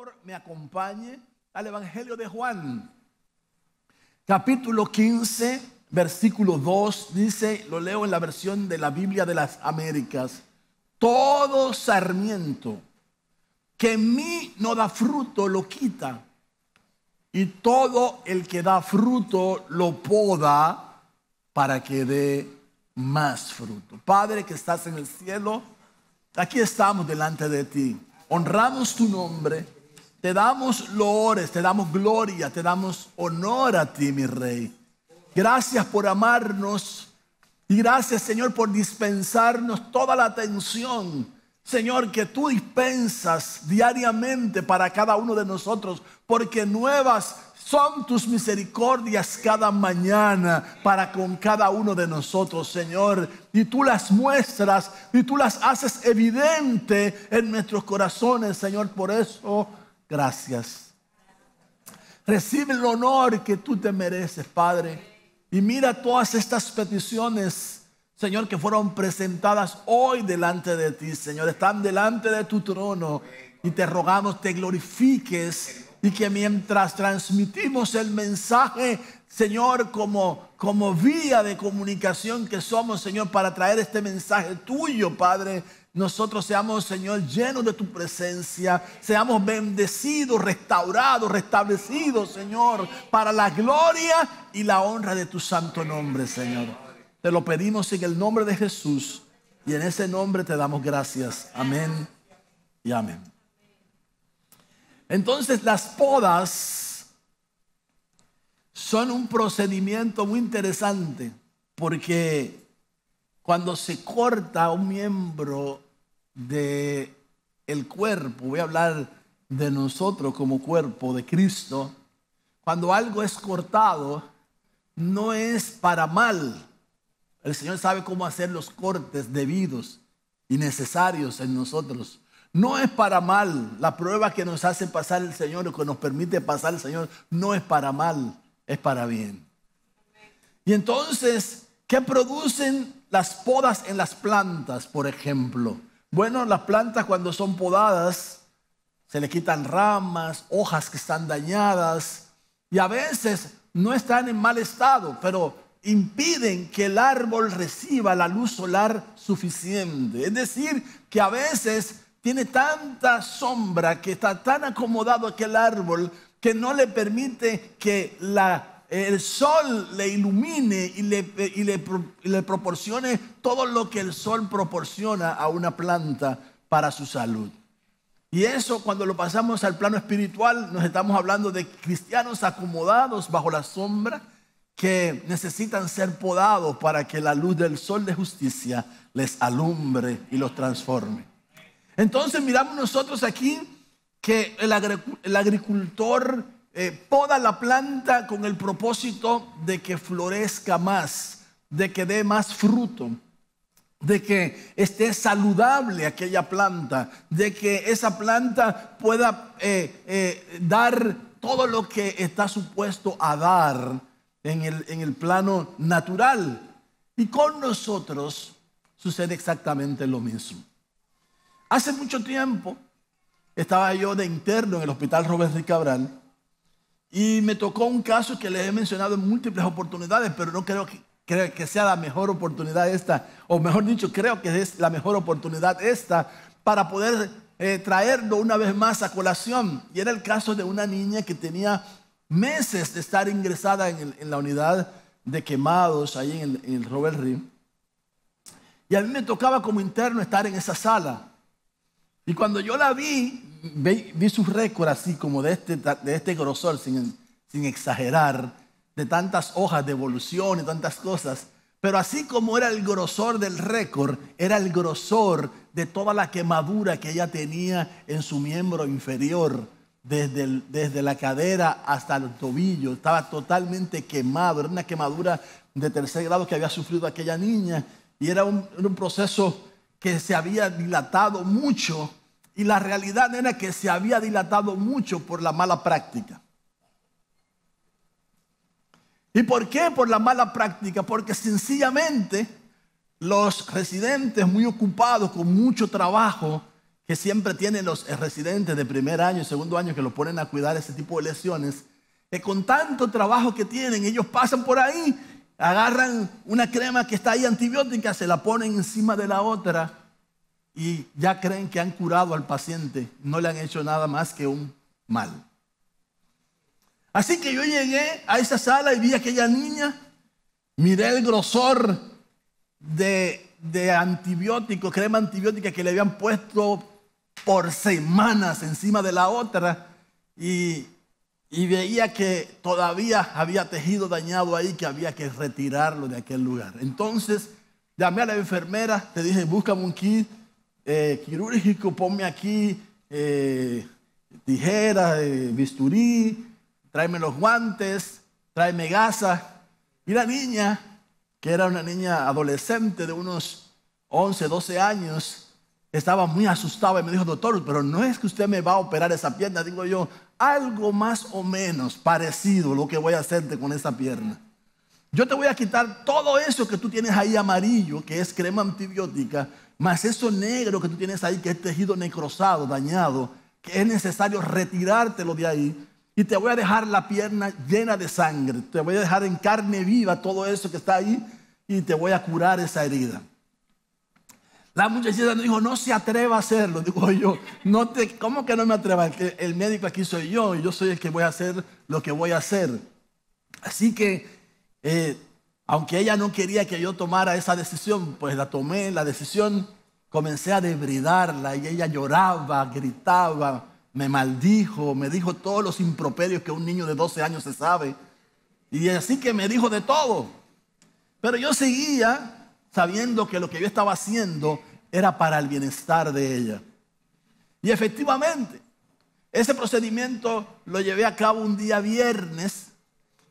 favor me acompañe al Evangelio de Juan, capítulo 15, versículo 2, dice, lo leo en la versión de la Biblia de las Américas: todo sarmiento que en mí no da fruto lo quita, y todo el que da fruto lo poda para que dé más fruto. Padre que estás en el cielo, aquí estamos delante de ti. Honramos tu nombre, te damos loores, te damos gloria, te damos honor a ti, mi Rey. Gracias por amarnos y gracias, Señor, por dispensarnos toda la atención, Señor, que tú dispensas diariamente para cada uno de nosotros, porque nuevas son tus misericordias cada mañana para con cada uno de nosotros, Señor. Y tú las muestras y tú las haces evidente en nuestros corazones, Señor. Por eso, gracias. Recibe el honor que tú te mereces, Padre. Y mira todas estas peticiones, Señor, que fueron presentadas hoy delante de ti, Señor. Están delante de tu trono y te rogamos, te glorifiques. Y que mientras transmitimos el mensaje, Señor, como vía de comunicación que somos, Señor, para traer este mensaje tuyo, Padre, nosotros seamos, Señor, llenos de tu presencia, seamos bendecidos, restaurados, restablecidos, Señor, para la gloria y la honra de tu santo nombre, Señor. Te lo pedimos en el nombre de Jesús y en ese nombre te damos gracias. Amén y amén. Entonces, las podas son un procedimiento muy interesante, porque cuando se corta un miembro del cuerpo, voy a hablar de nosotros como cuerpo de Cristo, cuando algo es cortado, no es para mal. El Señor sabe cómo hacer los cortes debidos y necesarios en nosotros. No es para mal. La prueba que nos hace pasar el Señor o que nos permite pasar el Señor no es para mal, es para bien. Y entonces, ¿qué producen las podas en las plantas, por ejemplo? Bueno, las plantas cuando son podadas se le quitan ramas, hojas que están dañadas y a veces no están en mal estado, pero impiden que el árbol reciba la luz solar suficiente. Es decir, que a veces tiene tanta sombra, que está tan acomodado aquel árbol que no le permite que el sol le ilumine y le proporcione todo lo que el sol proporciona a una planta para su salud. Y eso, cuando lo pasamos al plano espiritual, nos estamos hablando de cristianos acomodados bajo la sombra que necesitan ser podados para que la luz del sol de justicia les alumbre y los transforme. Entonces miramos nosotros aquí que el agricultor poda la planta con el propósito de que florezca más, de que dé más fruto, de que esté saludable aquella planta, de que esa planta pueda dar todo lo que está supuesto a dar en el plano natural. Y con nosotros sucede exactamente lo mismo. Hace mucho tiempo estaba yo de interno en el Hospital Robert Reed Cabral y me tocó un caso que les he mencionado en múltiples oportunidades, pero no creo que sea la mejor oportunidad esta, o mejor dicho, creo que es la mejor oportunidad esta para poder traerlo una vez más a colación. Y era el caso de una niña que tenía meses de estar ingresada en la unidad de quemados ahí en el Robert Reed. Y a mí me tocaba como interno estar en esa sala. Y cuando yo la vi su récord así como de este grosor, sin exagerar, de tantas hojas de evolución y tantas cosas. Pero así como era el grosor del récord, era el grosor de toda la quemadura que ella tenía en su miembro inferior, desde la cadera hasta el tobillo. Estaba totalmente quemado, era una quemadura de tercer grado que había sufrido aquella niña. Y era un proceso que se había dilatado mucho, y la realidad era que se había dilatado mucho por la mala práctica. ¿Y por qué por la mala práctica? Porque sencillamente los residentes muy ocupados con mucho trabajo que siempre tienen los residentes de primer año y segundo año que los ponen a cuidar ese tipo de lesiones, que con tanto trabajo que tienen, ellos pasan por ahí, agarran una crema que está ahí antibiótica, se la ponen encima de la otra y ya creen que han curado al paciente. No le han hecho nada más que un mal. Así que yo llegué a esa sala y vi a aquella niña, miré el grosor de antibiótico, crema antibiótica que le habían puesto por semanas encima de la otra y veía que todavía había tejido dañado ahí que había que retirarlo de aquel lugar. Entonces llamé a la enfermera, le dije, búscame un kit quirúrgico, ponme aquí tijeras, bisturí, tráeme los guantes, tráeme gasa. Y la niña, que era una niña adolescente de unos 11, 12 años, estaba muy asustada y me dijo, doctor, pero no es que usted me va a operar esa pierna. Digo yo, algo más o menos parecido lo que voy a hacerte con esa pierna. Yo te voy a quitar todo eso que tú tienes ahí amarillo, que es crema antibiótica, más eso negro que tú tienes ahí, que es tejido necrosado, dañado, que es necesario retirártelo de ahí. Y te voy a dejar la pierna llena de sangre. Te voy a dejar en carne viva todo eso que está ahí y te voy a curar esa herida. La muchachita me dijo, no se atreva a hacerlo. Digo yo, ¿cómo que no me atreva? El médico aquí soy yo y yo soy el que voy a hacer lo que voy a hacer. Así que, aunque ella no quería que yo tomara esa decisión, pues la tomé, la decisión, comencé a debridarla y ella lloraba, gritaba, me maldijo, me dijo todos los improperios que un niño de 12 años se sabe. Y así que me dijo de todo. Pero yo seguía sabiendo que lo que yo estaba haciendo era para el bienestar de ella. Y efectivamente, ese procedimiento lo llevé a cabo un día viernes.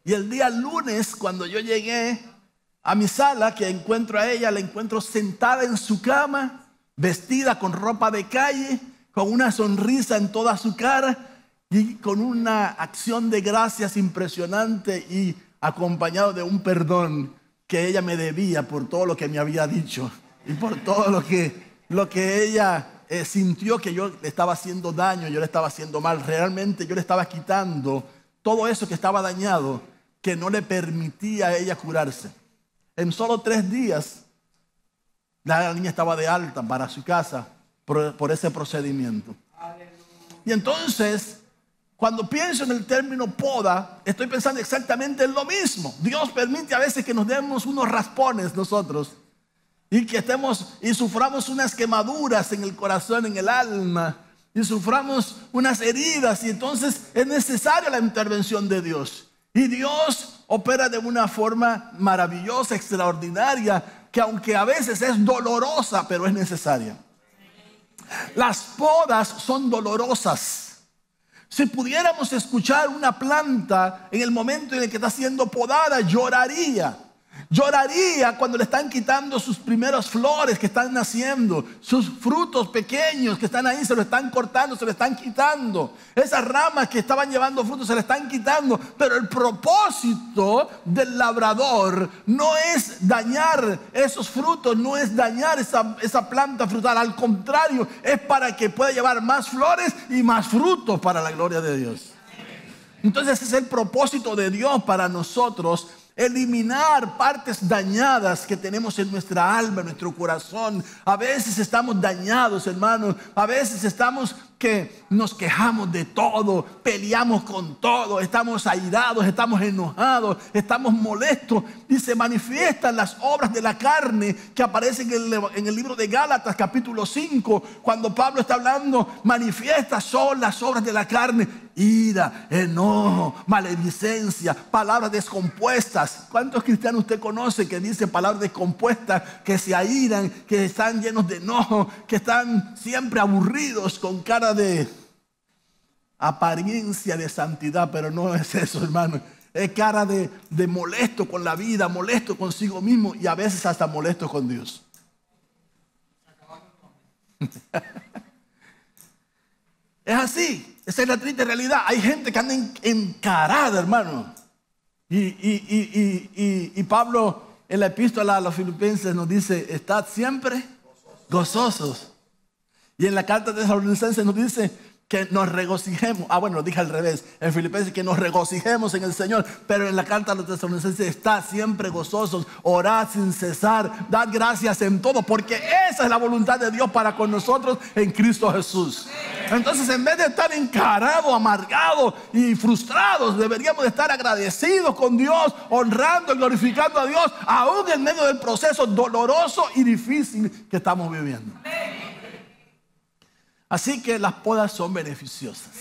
Y el día lunes, cuando yo llegué a mi sala, que encuentro a ella, la encuentro sentada en su cama, vestida con ropa de calle, con una sonrisa en toda su cara y con una acción de gracias impresionante y acompañado de un perdón que ella me debía por todo lo que me había dicho y por todo lo que ella sintió que yo le estaba haciendo daño, yo le estaba haciendo mal. Realmente yo le estaba quitando todo eso que estaba dañado, que no le permitía a ella curarse. En solo 3 días, la niña estaba de alta para su casa por ese procedimiento. Y entonces, cuando pienso en el término poda, estoy pensando exactamente en lo mismo. Dios permite a veces que nos demos unos raspones nosotros y que suframos unas quemaduras en el corazón, en el alma, y suframos unas heridas, y entonces es necesaria la intervención de Dios. Y Dios opera de una forma maravillosa, extraordinaria, que aunque a veces es dolorosa, pero es necesaria. Las podas son dolorosas. Si pudiéramos escuchar una planta en el momento en el que está siendo podada, lloraría. Lloraría cuando le están quitando sus primeras flores que están naciendo, sus frutos pequeños que están ahí, se lo están cortando, se lo están quitando. Esas ramas que estaban llevando frutos se le están quitando. Pero el propósito del labrador no es dañar esos frutos, no es dañar esa planta frutal. Al contrario, es para que pueda llevar más flores y más frutos para la gloria de Dios. Entonces ese es el propósito de Dios para nosotros. Eliminar partes dañadas que tenemos en nuestra alma, en nuestro corazón. A veces estamos dañados, hermanos. A veces estamos que nos quejamos de todo, peleamos con todo, estamos airados, estamos enojados, estamos molestos. Y se manifiestan las obras de la carne que aparecen en el libro de Gálatas capítulo 5. Cuando Pablo está hablando, manifiestas son las obras de la carne: ira, enojo, maledicencia, palabras descompuestas. ¿Cuántos cristianos usted conoce que dicen palabras descompuestas, que se airan, que están llenos de enojo, que están siempre aburridos, con cara de apariencia de santidad? Pero no es eso, hermano. Es cara de molesto con la vida, molesto consigo mismo y a veces hasta molesto con Dios. Es así. Esa es la triste realidad. Hay gente que anda encarada, hermano. Y Pablo en la epístola a los Filipenses nos dice: estad siempre gozosos. Y en la carta de Tesalonicenses nos dice que nos regocijemos. Bueno, lo dije al revés. En Filipenses que nos regocijemos en el Señor. Pero en la carta de los Tesalonicenses está siempre gozosos, orad sin cesar, dad gracias en todo, porque esa es la voluntad de Dios para con nosotros en Cristo Jesús. Entonces, en vez de estar encarados, amargados y frustrados, deberíamos de estar agradecidos con Dios, honrando y glorificando a Dios, aún en medio del proceso doloroso y difícil que estamos viviendo. Así que las podas son beneficiosas.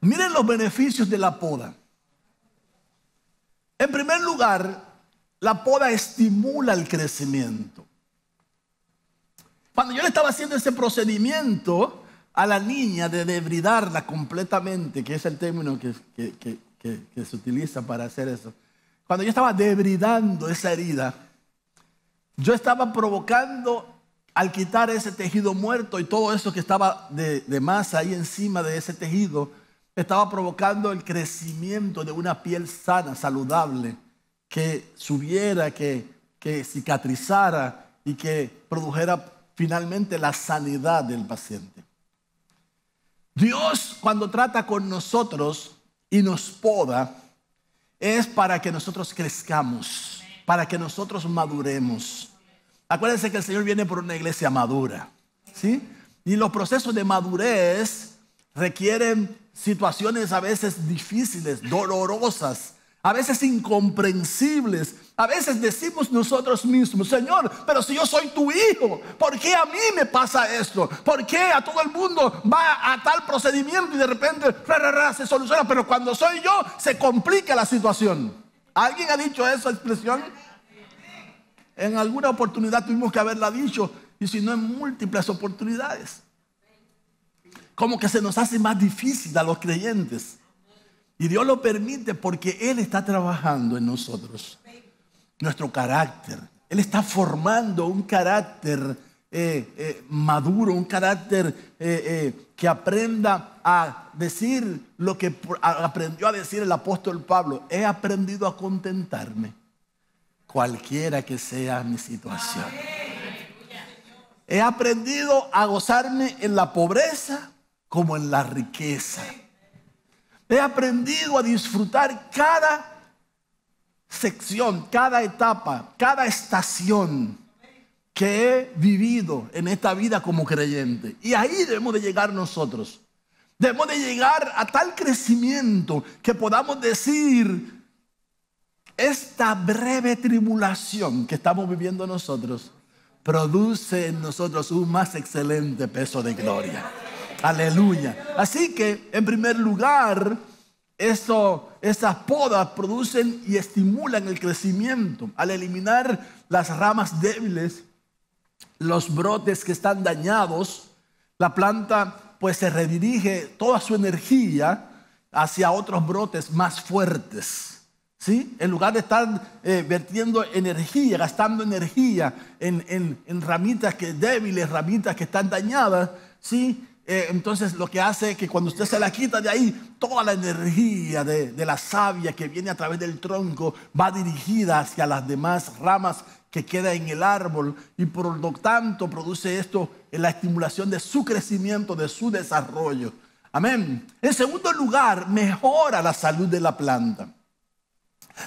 Miren los beneficios de la poda. En primer lugar, la poda estimula el crecimiento. Cuando yo le estaba haciendo ese procedimiento a la niña de debridarla completamente, que es el término que se utiliza para hacer eso. Cuando yo estaba debridando esa herida, yo estaba provocando, al quitar ese tejido muerto y todo eso que estaba de masa ahí encima de ese tejido, estaba provocando el crecimiento de una piel sana, saludable, que subiera, que cicatrizara y que produjera finalmente la sanidad del paciente. Dios, cuando trata con nosotros y nos poda, es para que nosotros crezcamos, para que nosotros maduremos. Acuérdense que el Señor viene por una iglesia madura, ¿sí? Y los procesos de madurez requieren situaciones a veces difíciles, dolorosas, a veces incomprensibles. A veces decimos nosotros mismos: Señor, pero si yo soy tu hijo, ¿por qué a mí me pasa esto? ¿Por qué a todo el mundo va a tal procedimiento y de repente se soluciona, pero cuando soy yo se complica la situación? ¿Alguien ha dicho esa expresión? En alguna oportunidad tuvimos que haberla dicho, y si no en múltiples oportunidades. Como que se nos hace más difícil a los creyentes. Y Dios lo permite porque Él está trabajando en nosotros nuestro carácter. Él está formando un carácter maduro, un carácter que aprenda a decir lo que aprendió a decir el apóstol Pablo: he aprendido a contentarme cualquiera que sea mi situación. He aprendido a gozarme en la pobreza como en la riqueza. He aprendido a disfrutar cada sección, cada etapa, cada estación que he vivido en esta vida como creyente. Y ahí debemos de llegar nosotros. Debemos de llegar a tal crecimiento que podamos decir: esta breve tribulación que estamos viviendo nosotros produce en nosotros un más excelente peso de gloria. Aleluya. Así que, en primer lugar, esas podas producen y estimulan el crecimiento. Al eliminar las ramas débiles, los brotes que están dañados, la planta pues se redirige toda su energía hacia otros brotes más fuertes. ¿Sí? En lugar de estar vertiendo energía, gastando energía en ramitas débiles, ramitas que están dañadas, ¿sí? Entonces lo que hace es que cuando usted se la quita de ahí, toda la energía de la savia que viene a través del tronco va dirigida hacia las demás ramas que quedan en el árbol, y por lo tanto produce esto en la estimulación de su crecimiento, de su desarrollo. Amén. En segundo lugar, mejora la salud de la planta.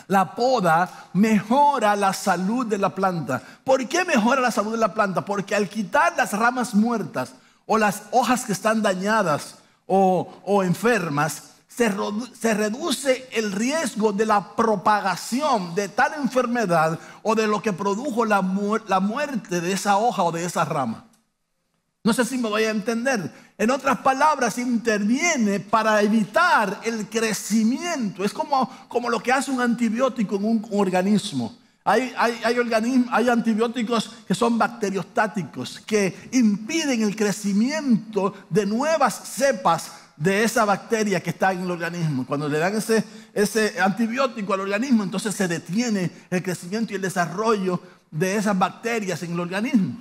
La poda mejora la salud de la planta. ¿Por qué mejora la salud de la planta? Porque al quitar las ramas muertas o las hojas que están dañadas o enfermas, se reduce el riesgo de la propagación de tal enfermedad o de lo que produjo la muerte de esa hoja o de esa rama. No sé si me voy a entender. En otras palabras, interviene para evitar el crecimiento. Es como lo que hace un antibiótico en un organismo. Hay antibióticos que son bacteriostáticos, que impiden el crecimiento de nuevas cepas de esa bacteria que está en el organismo. Cuando le dan ese antibiótico al organismo, entonces se detiene el crecimiento y el desarrollo de esas bacterias en el organismo.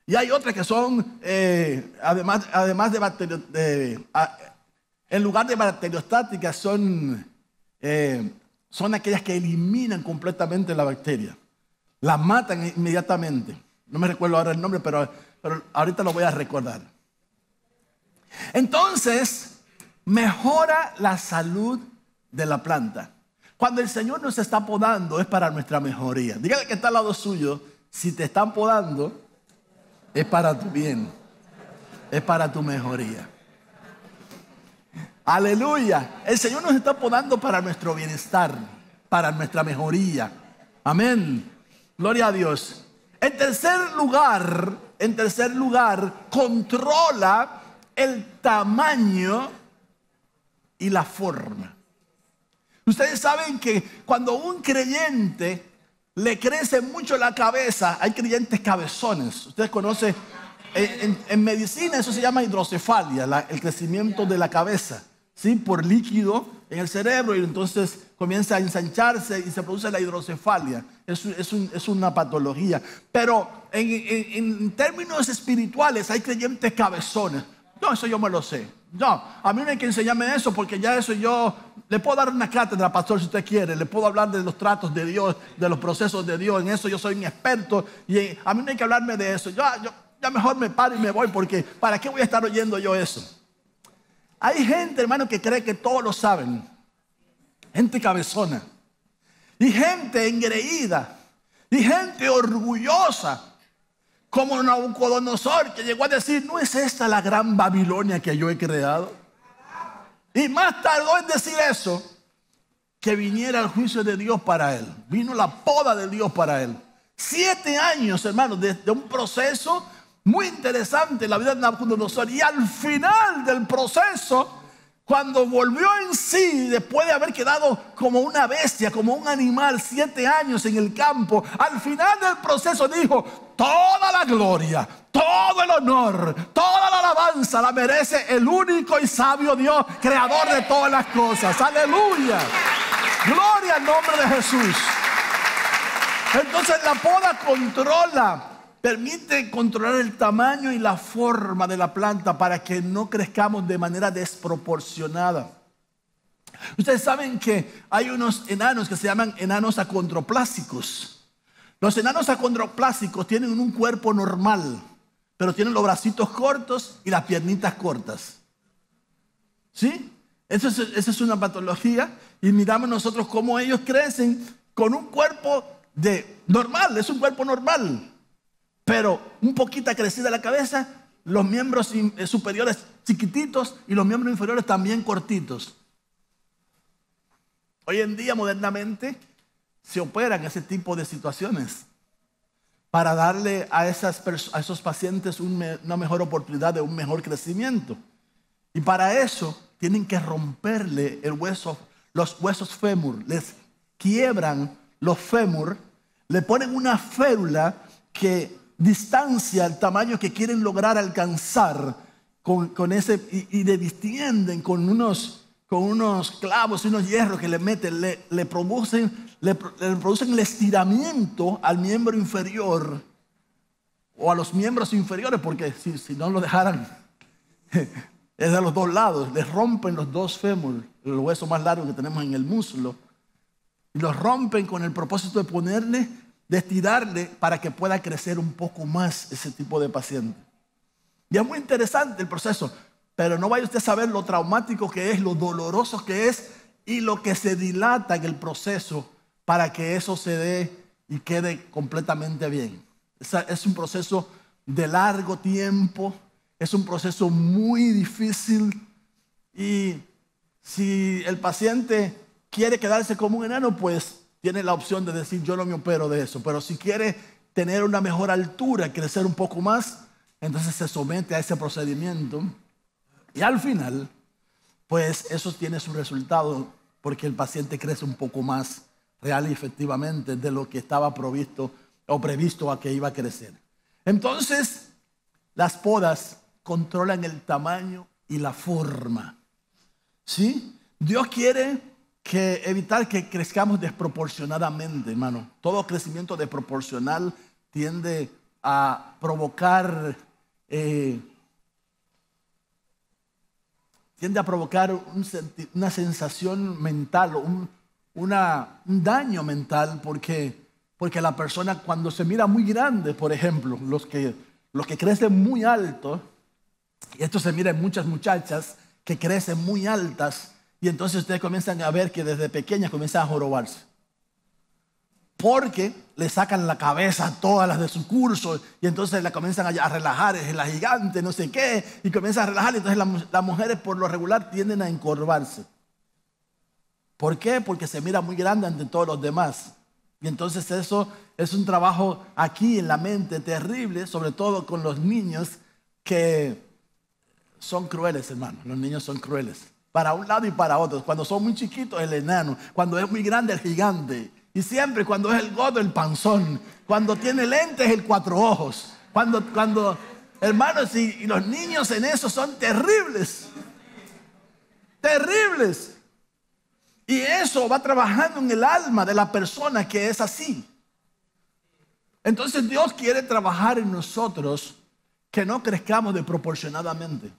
Y hay otras que son, además de en lugar de bacteriostáticas, son aquellas que eliminan completamente la bacteria. La matan inmediatamente. No me recuerdo ahora el nombre, pero ahorita lo voy a recordar. Entonces, mejora la salud de la planta. Cuando el Señor nos está podando es para nuestra mejoría. Dígale que está al lado suyo, si te están podando es para tu bien, es para tu mejoría. Aleluya. El Señor nos está podando para nuestro bienestar, para nuestra mejoría. Amén. Gloria a Dios. En tercer lugar, controla el tamaño y la forma. Ustedes saben que cuando un creyente le crece mucho la cabeza, hay creyentes cabezones. Ustedes conocen, en medicina eso se llama hidrocefalia, el crecimiento de la cabeza, ¿sí? Por líquido en el cerebro, y entonces comienza a ensancharse y se produce la hidrocefalia. Es una patología. Pero en términos espirituales hay creyentes cabezones. No, eso yo me lo sé. No, a mí no hay que enseñarme eso, porque ya eso yo le puedo dar una cátedra, pastor, si usted quiere. Le puedo hablar de los tratos de Dios, de los procesos de Dios. En eso yo soy un experto y a mí no hay que hablarme de eso. Ya mejor me paro y me voy, porque ¿para qué voy a estar oyendo yo eso? Hay gente, hermano, que cree que todos lo saben. Gente cabezona. Y gente engreída. Y gente orgullosa. Como Nabucodonosor, que llegó a decir: ¿no es esta la gran Babilonia que yo he creado? Y más tardó en decir eso que viniera el juicio de Dios para él. Vino la poda de Dios para él. 7 años, hermanos, de un proceso muy interesante en la vida de Nabucodonosor. Y al final del proceso, cuando volvió en sí, después de haber quedado como una bestia, como un animal, 7 años en el campo, al final del proceso dijo: toda la gloria, todo el honor, toda la alabanza la merece el único y sabio Dios, creador de todas las cosas. Aleluya. Gloria al nombre de Jesús. Entonces la poda permite controlar el tamaño y la forma de la planta para que no crezcamos de manera desproporcionada. Ustedes saben que hay unos enanos que se llaman enanos acondroplásicos. Los enanos acondroplásicos tienen un cuerpo normal, pero tienen los bracitos cortos y las piernitas cortas. ¿Sí? Esa es una patología, y miramos nosotros cómo ellos crecen con un cuerpo normal, es un cuerpo normal, pero un poquito crecida la cabeza, los miembros superiores chiquititos y los miembros inferiores también cortitos. Hoy en día, modernamente, se operan ese tipo de situaciones para darle a esos pacientes una mejor oportunidad de un mejor crecimiento. Y para eso tienen que romperle los huesos fémur, les quiebran los fémur, le ponen una férula que distancia el tamaño que quieren lograr alcanzar con ese, y le distienden con unos clavos y unos hierros que le meten, le producen el estiramiento al miembro inferior o a los miembros inferiores, porque si no lo dejaran es de los dos lados. Les rompen los dos fémur, el hueso más largo que tenemos en el muslo, y los rompen con el propósito de estirarle para que pueda crecer un poco más ese tipo de paciente. Y es muy interesante el proceso, pero no vaya usted a saber lo traumático que es, lo doloroso que es y lo que se dilata en el proceso para que eso se dé y quede completamente bien. Es un proceso de largo tiempo, es un proceso muy difícil, y si el paciente quiere quedarse como un enano, pues tiene la opción de decir: yo no me opero de eso. Pero si quiere tener una mejor altura, crecer un poco más, entonces se somete a ese procedimiento. Y al final, pues eso tiene su resultado, porque el paciente crece un poco más real y efectivamente de lo que estaba previsto a que iba a crecer. Entonces, las podas controlan el tamaño y la forma. ¿Sí? Dios quiere evitar que crezcamos desproporcionadamente, hermano. Todo crecimiento desproporcional tiende a provocar una sensación mental, un daño mental, porque la persona, cuando se mira muy grande, por ejemplo, los que crecen muy alto, Y esto se mira en muchas muchachas que crecen muy altas y entonces ustedes comienzan a ver que desde pequeñas comienzan a jorobarse. Porque le sacan la cabeza a todas las de su curso y entonces la comienzan a relajar, es la gigante, no sé qué, y comienzan a relajar. Y entonces las mujeres por lo regular tienden a encorvarse. ¿Por qué? Porque se mira muy grande ante todos los demás. Y entonces eso es un trabajo aquí en la mente terrible, sobre todo con los niños que son crueles, hermano. Los niños son crueles. Para un lado y para otro. Cuando son muy chiquitos, el enano. Cuando es muy grande, el gigante. Y siempre cuando es el gordo, el panzón. Cuando tiene lentes, el cuatro ojos. Hermanos, y los niños en eso son terribles. Terribles. Y eso va trabajando en el alma de la persona que es así. Entonces Dios quiere trabajar en nosotros que no crezcamos desproporcionadamente.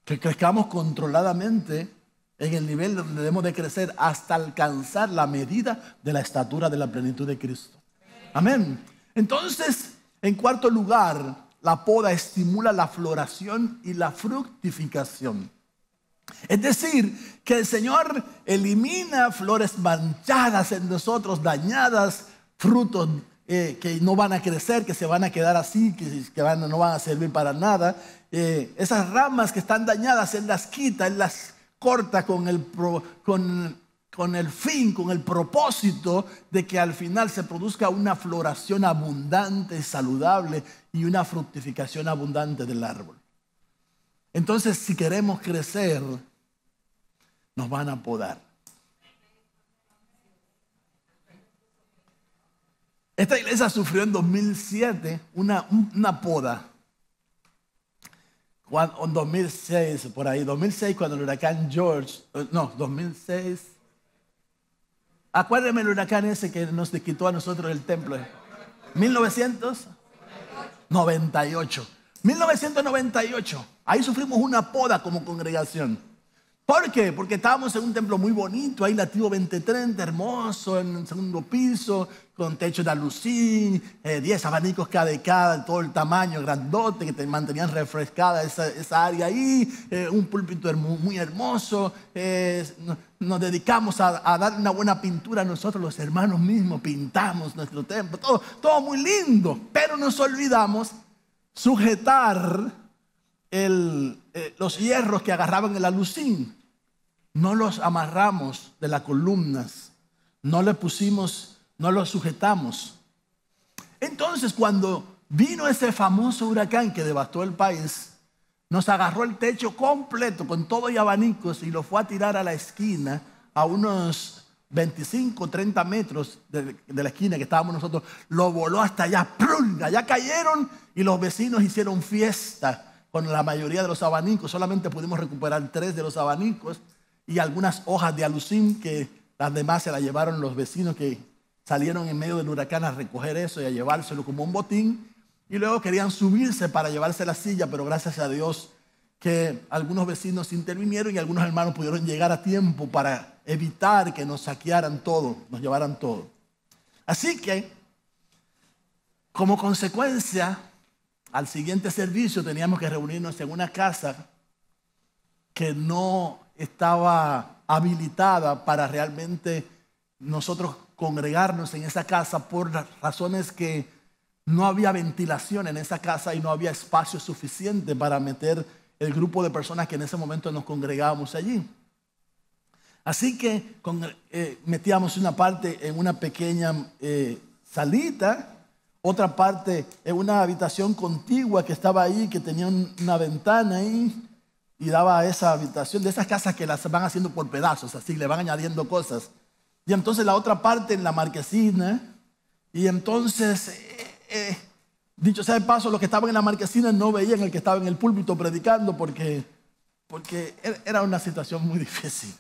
Que crezcamos controladamente en el nivel donde debemos de crecer hasta alcanzar la medida de la estatura de la plenitud de Cristo. Amén. Entonces, en cuarto lugar, la poda estimula la floración y la fructificación. Es decir, que el Señor elimina flores manchadas en nosotros, dañadas, frutos que no van a crecer, que se van a quedar así, que no van a servir para nada. Esas ramas que están dañadas, Él las quita, Él las corta con el fin, con el propósito de que al final se produzca una floración abundante, saludable y una fructificación abundante del árbol. Entonces, si queremos crecer, nos van a podar. Esta iglesia sufrió en 2007 una poda. En 2006, por ahí, 2006 cuando el huracán George, 2006. Acuérdenme el huracán ese que nos quitó a nosotros el templo. 1998. 1998. Ahí sufrimos una poda como congregación. ¿Por qué? Porque estábamos en un templo muy bonito, ahí lativo 2030, hermoso, en el segundo piso, con techo de alucín, 10 abanicos cada, todo el tamaño grandote que te mantenían refrescada esa área ahí, un púlpito muy hermoso. Nos dedicamos a dar una buena pintura, nosotros los hermanos mismos pintamos nuestro templo, todo muy lindo, pero nos olvidamos sujetar los hierros que agarraban el alucín. No los amarramos de las columnas, no los sujetamos. Entonces, cuando vino ese famoso huracán que devastó el país, nos agarró el techo completo con todo y abanicos y lo fue a tirar a la esquina, a unos 25, 30 metros de la esquina que estábamos nosotros. Lo voló hasta allá, ¡plum! Allá cayeron y los vecinos hicieron fiesta con la mayoría de los abanicos. Solamente pudimos recuperar 3 de los abanicos y algunas hojas de alucín, que las demás se las llevaron los vecinos que salieron en medio del huracán a recoger eso y a llevárselo como un botín. Y luego querían subirse para llevarse la silla, pero gracias a Dios que algunos vecinos intervinieron y algunos hermanos pudieron llegar a tiempo para evitar que nos saquearan todo, nos llevaran todo. Así que, como consecuencia, al siguiente servicio teníamos que reunirnos en una casa que no estaba habilitada para realmente nosotros congregarnos en esa casa, por las razones que no había ventilación en esa casa y no había espacio suficiente para meter el grupo de personas que en ese momento nos congregábamos allí. Así que metíamos una parte en una pequeña salita, otra parte en una habitación contigua que estaba ahí, que tenía una ventana ahí y daba a esa habitación, de esas casas que las van haciendo por pedazos, así le van añadiendo cosas. Y entonces la otra parte en la marquesina. Y entonces, dicho sea de paso, los que estaban en la marquesina no veían el que estaba en el púlpito predicando porque era una situación muy difícil.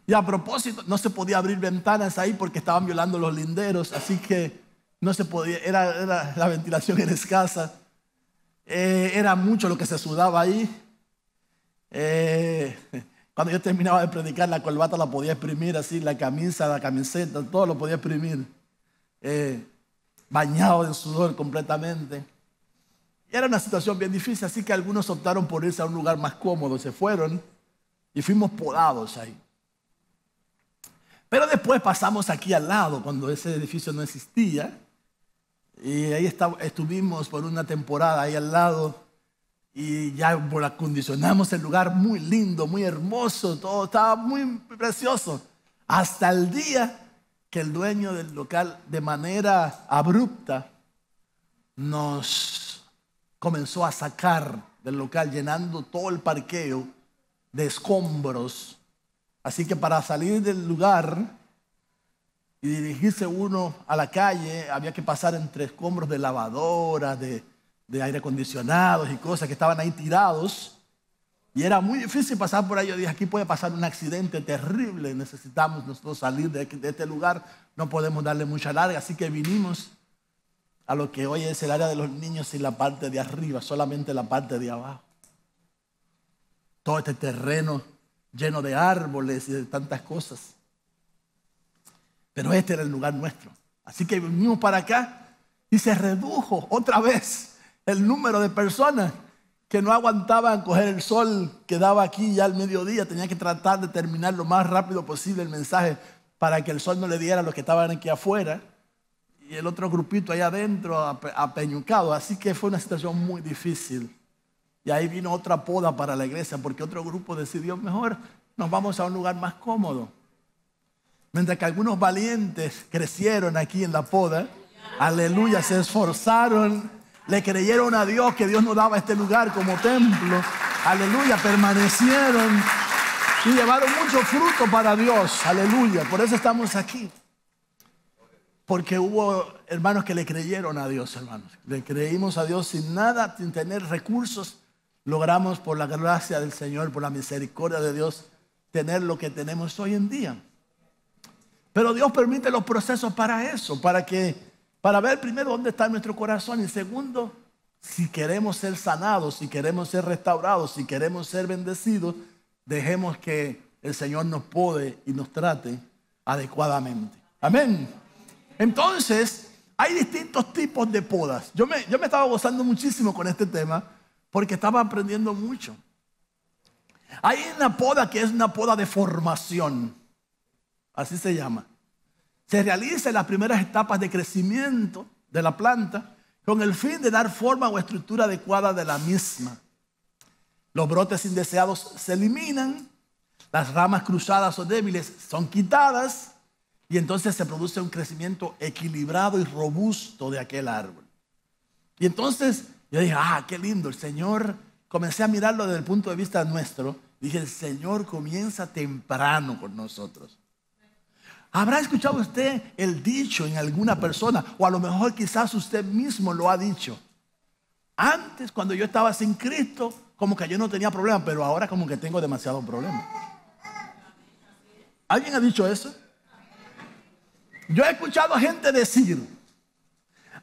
Y a propósito, no se podía abrir ventanas ahí porque estaban violando los linderos, así que no se podía, la ventilación era escasa. Era mucho lo que se sudaba ahí. Cuando yo terminaba de predicar, la corbata la podía exprimir así, la camisa, la camiseta, todo lo podía exprimir. bañado en sudor completamente. Y era una situación bien difícil, así que algunos optaron por irse a un lugar más cómodo, se fueron y fuimos podados ahí. Pero después pasamos aquí al lado, cuando ese edificio no existía, y ahí estuvimos por una temporada ahí al lado, y ya acondicionamos el lugar muy lindo, muy hermoso, todo estaba muy precioso, hasta el día que el dueño del local de manera abrupta nos comenzó a sacar del local, llenando todo el parqueo de escombros. Así que para salir del lugar y dirigirse uno a la calle, había que pasar entre escombros de lavadoras, de aire acondicionados y cosas que estaban ahí tirados. Y era muy difícil pasar por ahí. Yo dije, aquí puede pasar un accidente terrible. Necesitamos nosotros salir de este lugar. No podemos darle mucha larga. Así que vinimos a lo que hoy es el área de los niños y la parte de arriba, solamente la parte de abajo. Todo este terreno lleno de árboles y de tantas cosas. Pero este era el lugar nuestro. Así que vinimos para acá y se redujo otra vez el número de personas que no aguantaban coger el sol que daba aquí ya al mediodía. Tenía que tratar de terminar lo más rápido posible el mensaje para que el sol no le diera a los que estaban aquí afuera y el otro grupito allá adentro apeñucado. Así que fue una situación muy difícil. Y ahí vino otra poda para la iglesia porque otro grupo decidió mejor nos vamos a un lugar más cómodo. Mientras que algunos valientes crecieron aquí en la poda, aleluya, se esforzaron, le creyeron a Dios que Dios nos daba este lugar como templo, aleluya, permanecieron y llevaron mucho fruto para Dios, aleluya. Por eso estamos aquí, porque hubo hermanos que le creyeron a Dios, hermanos. Le creímos a Dios sin nada, sin tener recursos. Logramos por la gracia del Señor, por la misericordia de Dios, tener lo que tenemos hoy en día. Pero Dios permite los procesos para eso, para ver primero dónde está nuestro corazón y segundo, si queremos ser sanados, si queremos ser restaurados, si queremos ser bendecidos, dejemos que el Señor nos pode y nos trate adecuadamente. Amén. Entonces, hay distintos tipos de podas. Yo me estaba gozando muchísimo con este tema porque estaba aprendiendo mucho. Hay una poda que es una poda de formación. Así se llama. Se realiza en las primeras etapas de crecimiento de la planta con el fin de dar forma o estructura adecuada de la misma. Los brotes indeseados se eliminan, las ramas cruzadas o débiles son quitadas y entonces se produce un crecimiento equilibrado y robusto de aquel árbol. Y entonces yo dije, qué lindo, el Señor, comencé a mirarlo desde el punto de vista nuestro. Dije, el Señor comienza temprano con nosotros. ¿Habrá escuchado usted el dicho en alguna persona? O a lo mejor quizás usted mismo lo ha dicho. Antes, cuando yo estaba sin Cristo, como que yo no tenía problema, pero ahora como que tengo demasiados problemas. ¿Alguien ha dicho eso? Yo he escuchado a gente decir,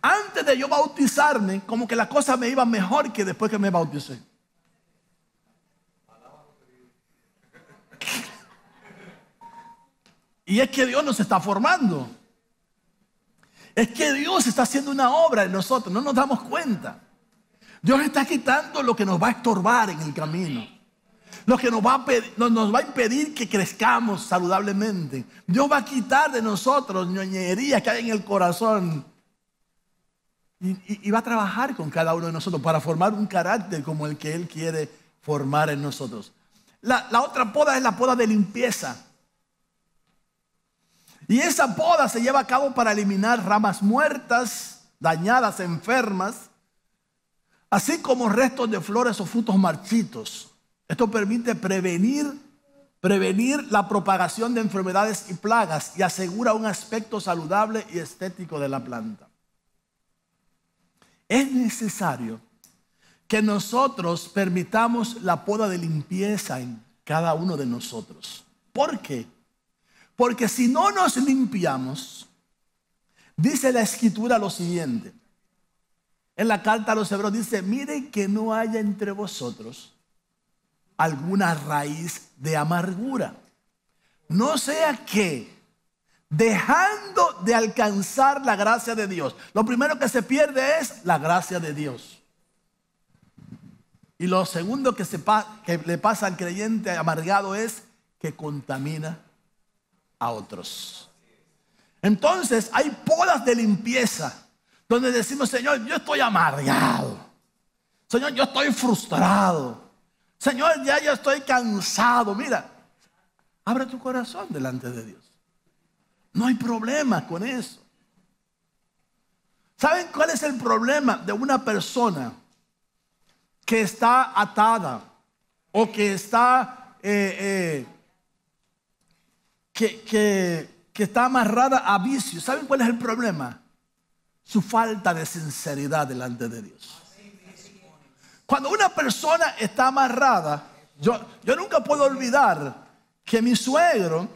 antes de yo bautizarme, como que la cosa me iba mejor que después que me bauticé. Y es que Dios nos está formando. Es que Dios está haciendo una obra en nosotros. No nos damos cuenta. Dios está quitando lo que nos va a estorbar en el camino. Lo que nos va a impedir que crezcamos saludablemente. Dios va a quitar de nosotros ñoñerías que hay en el corazón. Y va a trabajar con cada uno de nosotros para formar un carácter como el que Él quiere formar en nosotros. La otra poda es la poda de limpieza. Y esa poda se lleva a cabo para eliminar ramas muertas, dañadas, enfermas, así como restos de flores o frutos marchitos. Esto permite prevenir la propagación de enfermedades y plagas y asegura un aspecto saludable y estético de la planta. Es necesario que nosotros permitamos la poda de limpieza en cada uno de nosotros. ¿Por qué? Porque si no nos limpiamos, dice la Escritura lo siguiente. En la carta a los Hebreos dice, miren que no haya entre vosotros alguna raíz de amargura. No sea que dejando de alcanzar la gracia de Dios. Lo primero que se pierde es la gracia de Dios. Y lo segundo que le pasa al creyente amargado es que contamina a otros. Entonces hay podas de limpieza donde decimos: Señor, yo estoy amargado. Señor, yo estoy frustrado. Señor, ya yo estoy cansado. Mira, abre tu corazón delante de Dios. No hay problema con eso. ¿Saben cuál es el problema de una persona que está atada o que está que está amarrada a vicios? ¿Saben cuál es el problema? Su falta de sinceridad delante de Dios. Cuando una persona está amarrada, yo nunca puedo olvidar que mi suegro,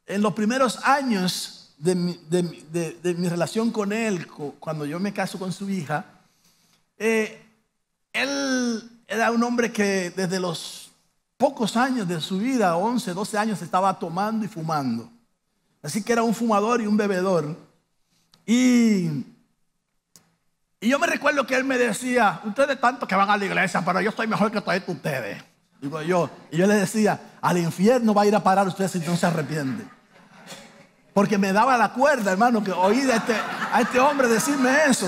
en los primeros años de mi relación con él, cuando yo me caso con su hija, él era un hombre que desde los pocos años de su vida, 11, 12 años, estaba tomando y fumando. Así que era un fumador y un bebedor. Y yo me recuerdo que él me decía: ustedes tanto que van a la iglesia, pero yo estoy mejor que todos ustedes. Digo yo. Y yo le decía: al infierno va a ir a parar usted si no se arrepiente. Porque me daba la cuerda, hermano, que oí a este hombre decirme eso.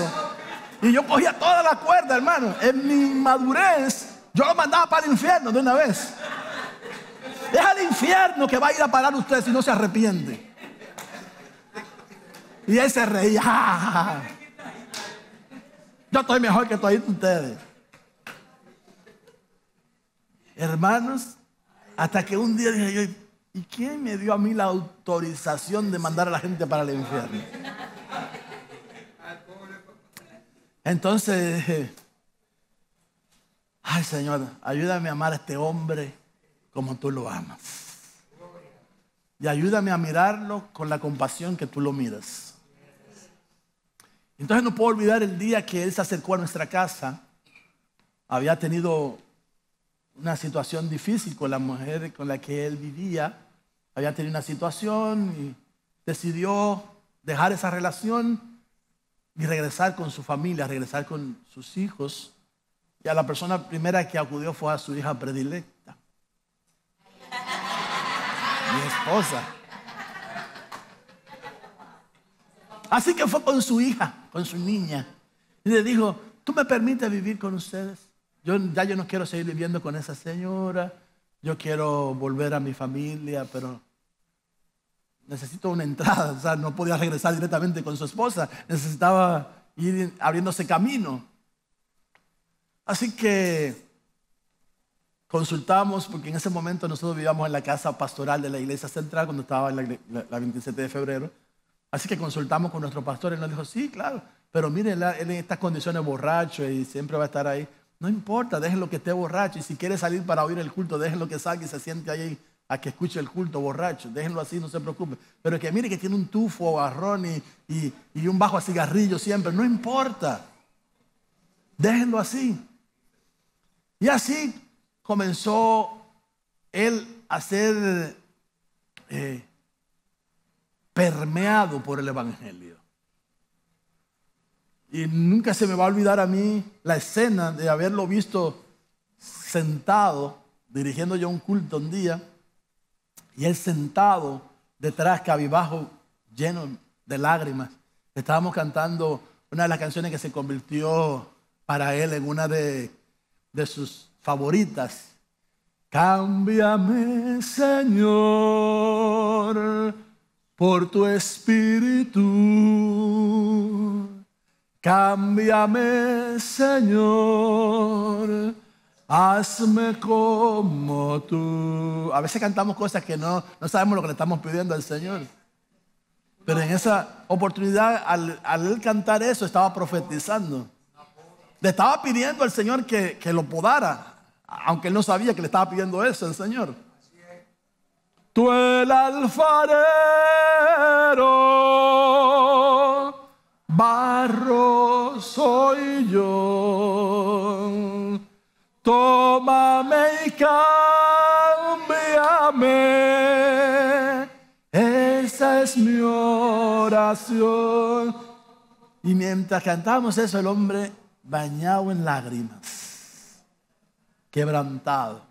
Y yo cogía toda la cuerda, hermano. En mi madurez, yo lo mandaba para el infierno de una vez. Es al infierno que va a ir a parar usted si no se arrepiente. Y él se reía. ¡Ja, ja, ja! Yo estoy mejor que todos ustedes. Hermanos, hasta que un día dije yo: ¿y quién me dio a mí la autorización de mandar a la gente para el infierno? Entonces dije: ay, Señor, ayúdame a amar a este hombre como tú lo amas. Y ayúdame a mirarlo con la compasión que tú lo miras. Entonces no puedo olvidar el día que él se acercó a nuestra casa. Había tenido una situación difícil con la mujer con la que él vivía. Había tenido una situación y decidió dejar esa relación y regresar con su familia, regresar con sus hijos. Y a la persona primera que acudió fue a su hija predilecta, mi esposa. Así que fue con su hija, con su niña, y le dijo: ¿tú me permites vivir con ustedes? Yo no quiero seguir viviendo con esa señora. Yo quiero volver a mi familia, pero necesito una entrada. O sea, no podía regresar directamente con su esposa. Necesitaba ir abriéndose camino. Así que consultamos, porque en ese momento nosotros vivíamos en la casa pastoral de la iglesia central cuando estaba en la 27 de febrero. Así que consultamos con nuestro pastor. Él nos dijo: sí, claro, pero mire, él en estas condiciones borracho y siempre va a estar ahí. No importa, déjenlo que esté borracho. Y si quiere salir para oír el culto, déjenlo que salga y se siente ahí a que escuche el culto borracho. Déjenlo así, no se preocupe. Pero que mire que tiene un tufo o barrón y un bajo a cigarrillo siempre. No importa. Déjenlo así. Y así comenzó él a ser permeado por el evangelio. Y nunca se me va a olvidar a mí la escena de haberlo visto sentado, dirigiendo yo un culto un día, y él sentado detrás, cabizbajo, lleno de lágrimas. Estábamos cantando una de las canciones que se convirtió para él en una de sus favoritas. Cámbiame, Señor, por tu espíritu. Cámbiame, Señor, hazme como tú. A veces cantamos cosas que no sabemos lo que le estamos pidiendo al Señor. Pero en esa oportunidad, al él cantar eso, estaba profetizando. Le estaba pidiendo al Señor que lo podara, aunque él no sabía que le estaba pidiendo eso al Señor. Tú el alfarero, barro soy yo. Tómame y cámbiame. Esa mi oración. Y mientras cantábamos eso, el hombre bañado en lágrimas, quebrantado,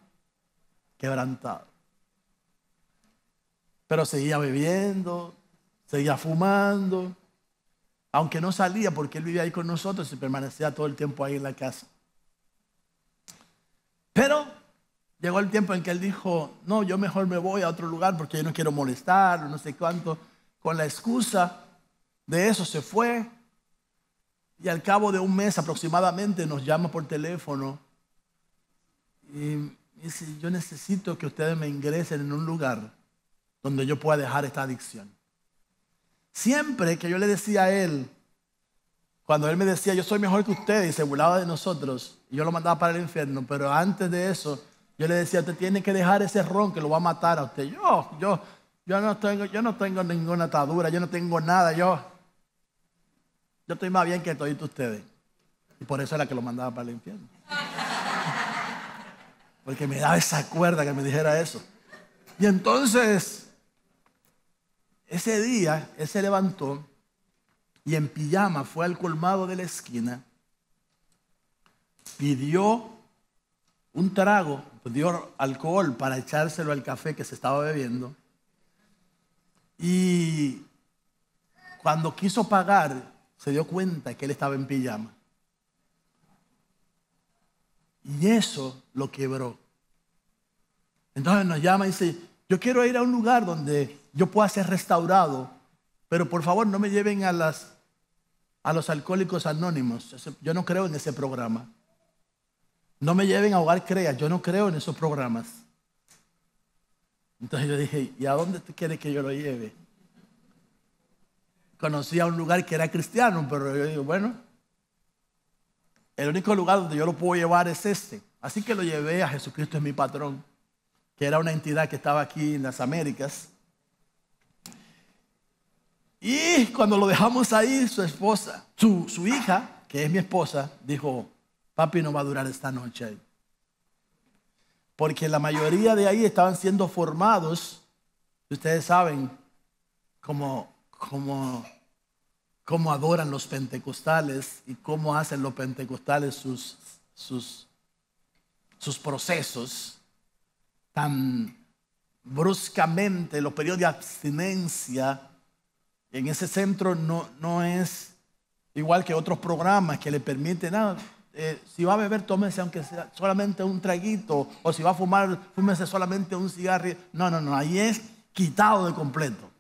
quebrantado. Pero seguía bebiendo, seguía fumando, aunque no salía porque él vivía ahí con nosotros y permanecía todo el tiempo ahí en la casa. Pero llegó el tiempo en que él dijo, no, yo mejor me voy a otro lugar porque yo no quiero molestar, no sé cuánto. Con la excusa de eso se fue y al cabo de un mes aproximadamente nos llama por teléfono y dice, yo necesito que ustedes me ingresen en un lugar donde yo pueda dejar esta adicción. Siempre que yo le decía a él, cuando él me decía, yo soy mejor que ustedes y se burlaba de nosotros, y yo lo mandaba para el infierno, pero antes de eso, yo le decía, usted tiene que dejar ese ron que lo va a matar a usted. Yo no tengo ninguna atadura, yo no tengo nada, yo estoy más bien que todos ustedes. Y por eso era que lo mandaba para el infierno. Porque me daba esa cuerda que me dijera eso. Y entonces, ese día, él se levantó y en pijama fue al colmado de la esquina, pidió un trago, pidió alcohol para echárselo al café que se estaba bebiendo. Y cuando quiso pagar, se dio cuenta que él estaba en pijama. Y eso lo quebró. Entonces nos llama y dice, yo quiero ir a un lugar donde yo pueda ser restaurado, pero por favor no me lleven a los alcohólicos anónimos. Yo no creo en ese programa. No me lleven a Hogar Crea, yo no creo en esos programas. Entonces yo dije, ¿y a dónde tú quieres que yo lo lleve? Conocí a un lugar que era cristiano, pero yo digo, bueno, el único lugar donde yo lo puedo llevar es este. Así que lo llevé a Jesucristo es mi patrón, que era una entidad que estaba aquí en las Américas. Y cuando lo dejamos ahí, su esposa, su hija, que es mi esposa, dijo, papi no va a durar esta noche ahí. Porque la mayoría de ahí estaban siendo formados, ustedes saben, cómo adoran los pentecostales y cómo hacen los pentecostales sus procesos tan bruscamente, los periodos de abstinencia. En ese centro no es igual que otros programas que le permiten, si va a beber, tómese aunque sea solamente un traguito, o si va a fumar, fúmese solamente un cigarro. No, ahí es quitado de completo.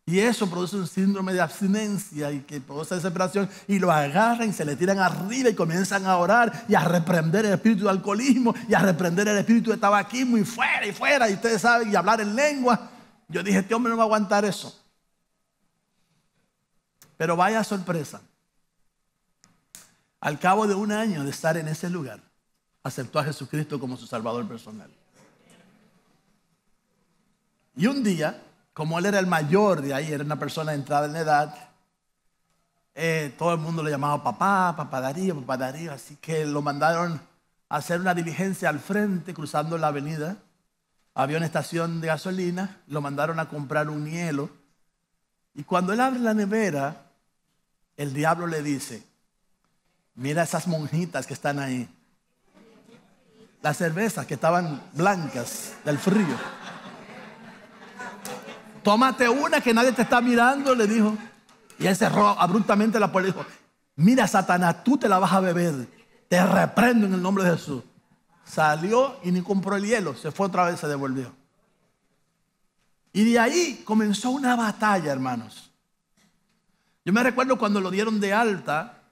Y eso produce un síndrome de abstinencia y que produce desesperación y lo agarran y se le tiran arriba y comienzan a orar y a reprender el espíritu de alcoholismo y a reprender el espíritu de tabaquismo y fuera, y ustedes saben, y hablar en lengua. Yo dije, este hombre no va a aguantar eso. Pero vaya sorpresa. Al cabo de un año de estar en ese lugar, aceptó a Jesucristo como su Salvador personal. Y un día, como él era el mayor de ahí, era una persona entrada en edad, todo el mundo le llamaba papá Darío, así que lo mandaron a hacer una diligencia al frente, cruzando la avenida. Había una estación de gasolina, lo mandaron a comprar un hielo. Y cuando él abre la nevera, el diablo le dice, mira esas monjitas que están ahí. Las cervezas que estaban blancas del frío. Tómate una que nadie te está mirando, le dijo. Y él cerró abruptamente la puerta y dijo, mira Satanás, tú te la vas a beber. Te reprendo en el nombre de Jesús. Salió y ni compró el hielo. Se fue otra vez, se devolvió. Y de ahí comenzó una batalla, hermanos. Yo me recuerdo cuando lo dieron de alta,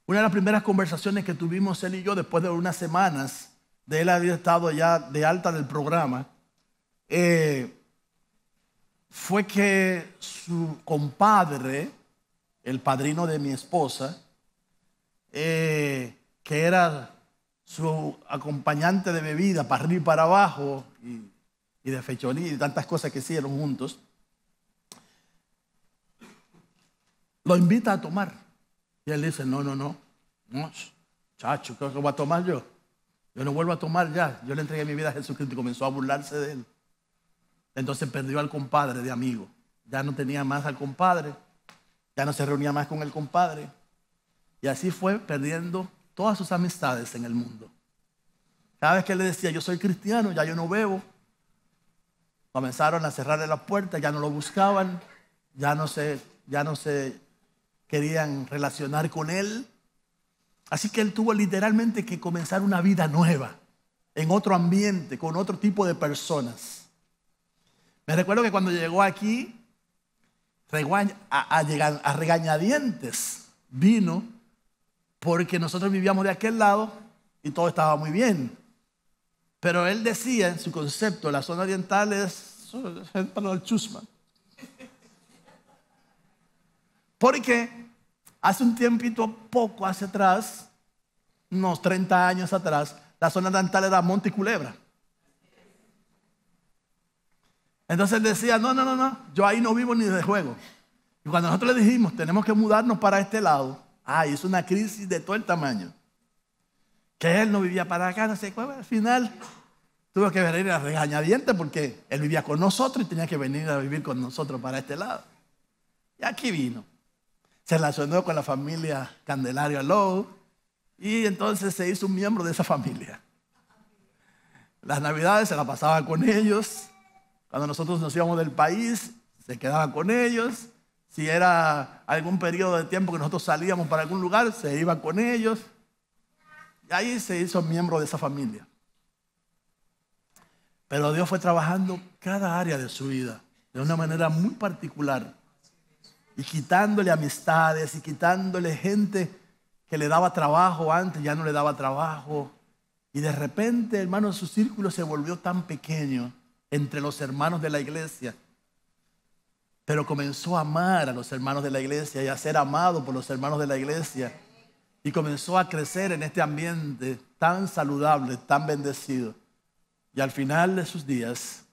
una de las primeras conversaciones que tuvimos él y yo después de unas semanas de él haber estado ya de alta del programa, fue que su compadre, el padrino de mi esposa, que era su acompañante de bebida para arriba y para abajo y de fechoría y tantas cosas que hicieron juntos, lo invita a tomar. Y él dice, no, chacho, ¿qué voy a tomar yo? Yo no vuelvo a tomar ya. Yo le entregué mi vida a Jesucristo y comenzó a burlarse de él. Entonces perdió al compadre de amigo. ya no tenía más al compadre, ya no se reunía más con el compadre. Y así fue perdiendo todas sus amistades en el mundo. Cada vez que él le decía, yo soy cristiano, ya yo no bebo, comenzaron a cerrarle las puertas, ya no lo buscaban, ya no se querían relacionar con él. Así que él tuvo literalmente que comenzar una vida nueva, en otro ambiente, con otro tipo de personas. Me recuerdo que cuando llegó aquí, a regañadientes vino, porque nosotros vivíamos de aquel lado y todo estaba muy bien. Pero él decía en su concepto, la zona oriental es para el chusma. Porque hace un tiempito poco hacia atrás, unos 30 años atrás, la zona oriental era Monte y Culebra. Entonces él decía, no, yo ahí no vivo ni de juego. Y cuando nosotros le dijimos, tenemos que mudarnos para este lado, hizo una crisis de todo el tamaño. Que él no vivía para acá, no sé cuál. Al final tuvo que venir a regañadientes porque él vivía con nosotros y tenía que venir a vivir con nosotros para este lado. Y aquí vino. Se relacionó con la familia Candelario Alou y entonces se hizo un miembro de esa familia. Las navidades se la pasaba con ellos. Cuando nosotros nos íbamos del país, se quedaba con ellos. Si era algún periodo de tiempo que nosotros salíamos para algún lugar, se iba con ellos. Y ahí se hizo miembro de esa familia. Pero Dios fue trabajando cada área de su vida de una manera muy particular. Y quitándole amistades y quitándole gente que le daba trabajo antes, ya no le daba trabajo. Y de repente, hermano, su círculo se volvió tan pequeño entre los hermanos de la iglesia. Pero comenzó a amar a los hermanos de la iglesia y a ser amado por los hermanos de la iglesia. Y comenzó a crecer en este ambiente tan saludable, tan bendecido. Y al final de sus días,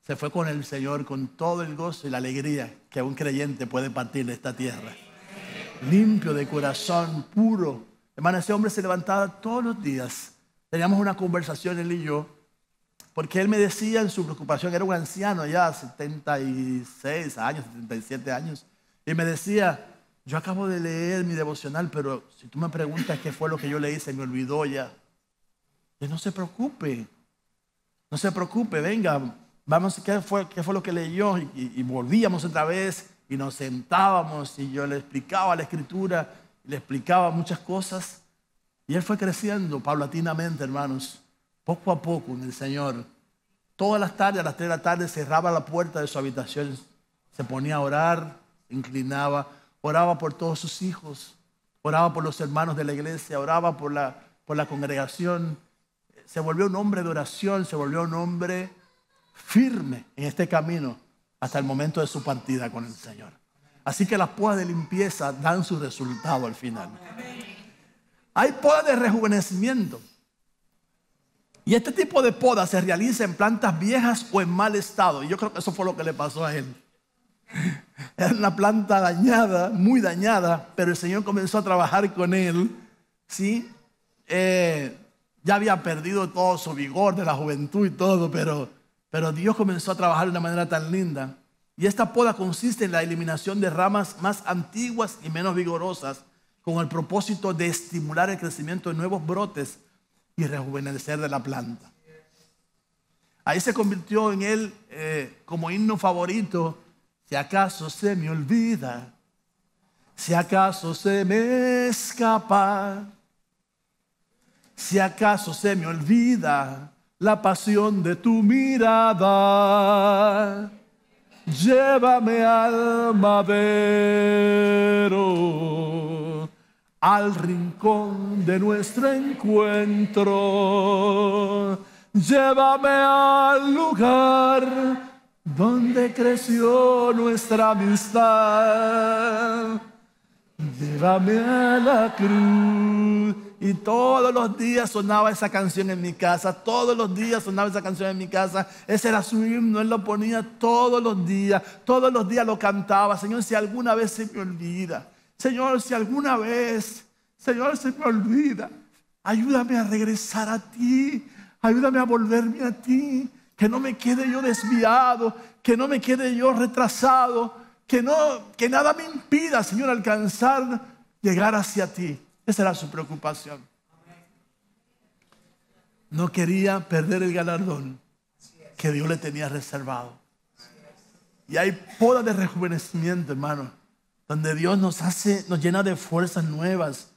se fue con el Señor con todo el gozo y la alegría que un creyente puede partir de esta tierra. Limpio de corazón, puro. Hermano, ese hombre se levantaba todos los días. Teníamos una conversación él y yo. Porque él me decía en su preocupación, era un anciano ya, 76 años, 77 años. Y me decía, yo acabo de leer mi devocional, pero si tú me preguntas qué fue lo que yo leí, se me olvidó ya. Y no se preocupe, venga, vamos, ¿qué fue lo que leyó? Y volvíamos otra vez y nos sentábamos y yo le explicaba la escritura, le explicaba muchas cosas. Y él fue creciendo paulatinamente, hermanos, poco a poco en el Señor. Todas las tardes, a las 3 de la tarde, cerraba la puerta de su habitación, se ponía a orar, se inclinaba, oraba por todos sus hijos, oraba por los hermanos de la iglesia, oraba por la congregación. Se volvió un hombre de oración, se volvió un hombre firme en este camino hasta el momento de su partida con el Señor. Así que las podas de limpieza dan su resultado al final. Hay podas de rejuvenecimiento. Y este tipo de poda se realiza en plantas viejas o en mal estado. Y yo creo que eso fue lo que le pasó a él. Era una planta dañada, muy dañada, pero el Señor comenzó a trabajar con él. ¿Sí? Ya había perdido todo su vigor de la juventud y todo, pero Dios comenzó a trabajar de una manera tan linda. Y esta poda consiste en la eliminación de ramas más antiguas y menos vigorosas, con el propósito de estimular el crecimiento de nuevos brotes y rejuvenecer de la planta. Ahí se convirtió en él como himno favorito. Si acaso se me olvida, si acaso se me escapa, si acaso se me olvida la pasión de tu mirada, llévame al madero, al rincón de nuestro encuentro. Llévame al lugar donde creció nuestra amistad. Llévame a la cruz. Y todos los días sonaba esa canción en mi casa. Todos los días sonaba esa canción en mi casa. Ese era su himno. Él lo ponía todos los días. Todos los días lo cantaba. Señor, si alguna vez se me olvida. Señor, si alguna vez, Señor, se me olvida. Ayúdame a regresar a ti. Ayúdame a volverme a ti. que no me quede yo desviado, que no me quede yo retrasado, que nada me impida, Señor, alcanzar, llegar hacia ti. Esa era su preocupación. No quería perder el galardón que Dios le tenía reservado. Y hay poda de rejuvenecimiento, hermano, donde Dios nos llena de fuerzas nuevas,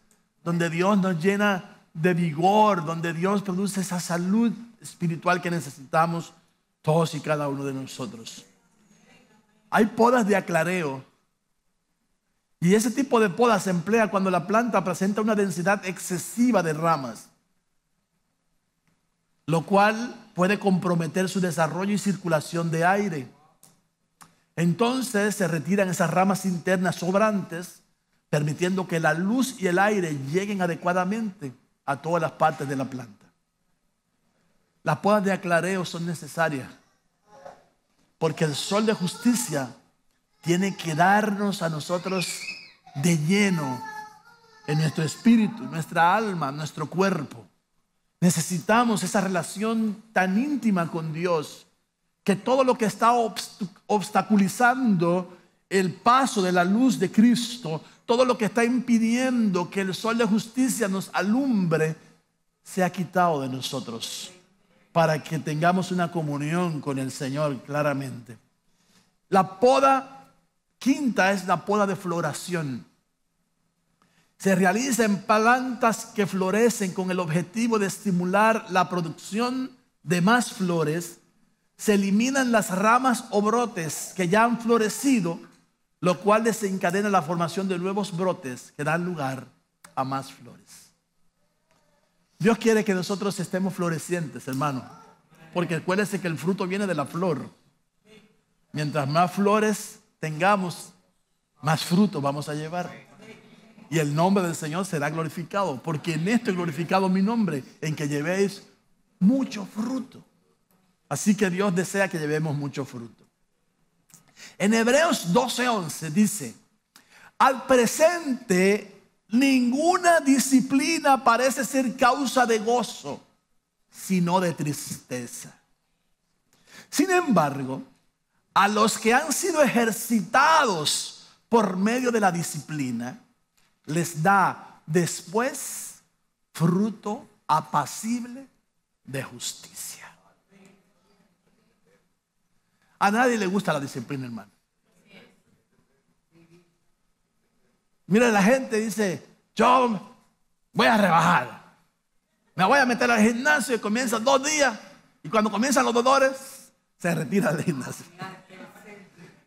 donde Dios nos llena de vigor, donde Dios produce esa salud espiritual que necesitamos todos y cada uno de nosotros. Hay podas de aclareo, y ese tipo de poda se emplea cuando la planta presenta una densidad excesiva de ramas, lo cual puede comprometer su desarrollo y circulación de aire. Entonces se retiran esas ramas internas sobrantes, permitiendo que la luz y el aire lleguen adecuadamente a todas las partes de la planta. Las podas de aclareo son necesarias porque el sol de justicia tiene que darnos a nosotros de lleno en nuestro espíritu, nuestra alma, nuestro cuerpo. Necesitamos esa relación tan íntima con Dios, que todo lo que está obstaculizando el paso de la luz de Cristo, todo lo que está impidiendo que el sol de justicia nos alumbre, se ha quitado de nosotros, para que tengamos una comunión con el Señor claramente. La poda quinta es la poda de floración. Se realiza en plantas que florecen con el objetivo de estimular la producción de más flores. Se eliminan las ramas o brotes que ya han florecido, lo cual desencadena la formación de nuevos brotes que dan lugar a más flores. Dios quiere que nosotros estemos florecientes, hermano, porque acuérdense que el fruto viene de la flor. Mientras más flores tengamos, más fruto vamos a llevar. Y el nombre del Señor será glorificado, porque en esto he glorificado mi nombre, en que llevéis mucho fruto. Así que Dios desea que llevemos mucho fruto. En Hebreos 12:11 dice: al presente ninguna disciplina parece ser causa de gozo, sino de tristeza. Sin embargo, a los que han sido ejercitados por medio de la disciplina, les da después fruto apacible de justicia. A nadie le gusta la disciplina, hermano. Mira, la gente dice: yo voy a rebajar, me voy a meter al gimnasio, y comienzan 2 días, y cuando comienzan los dolores se retira del gimnasio.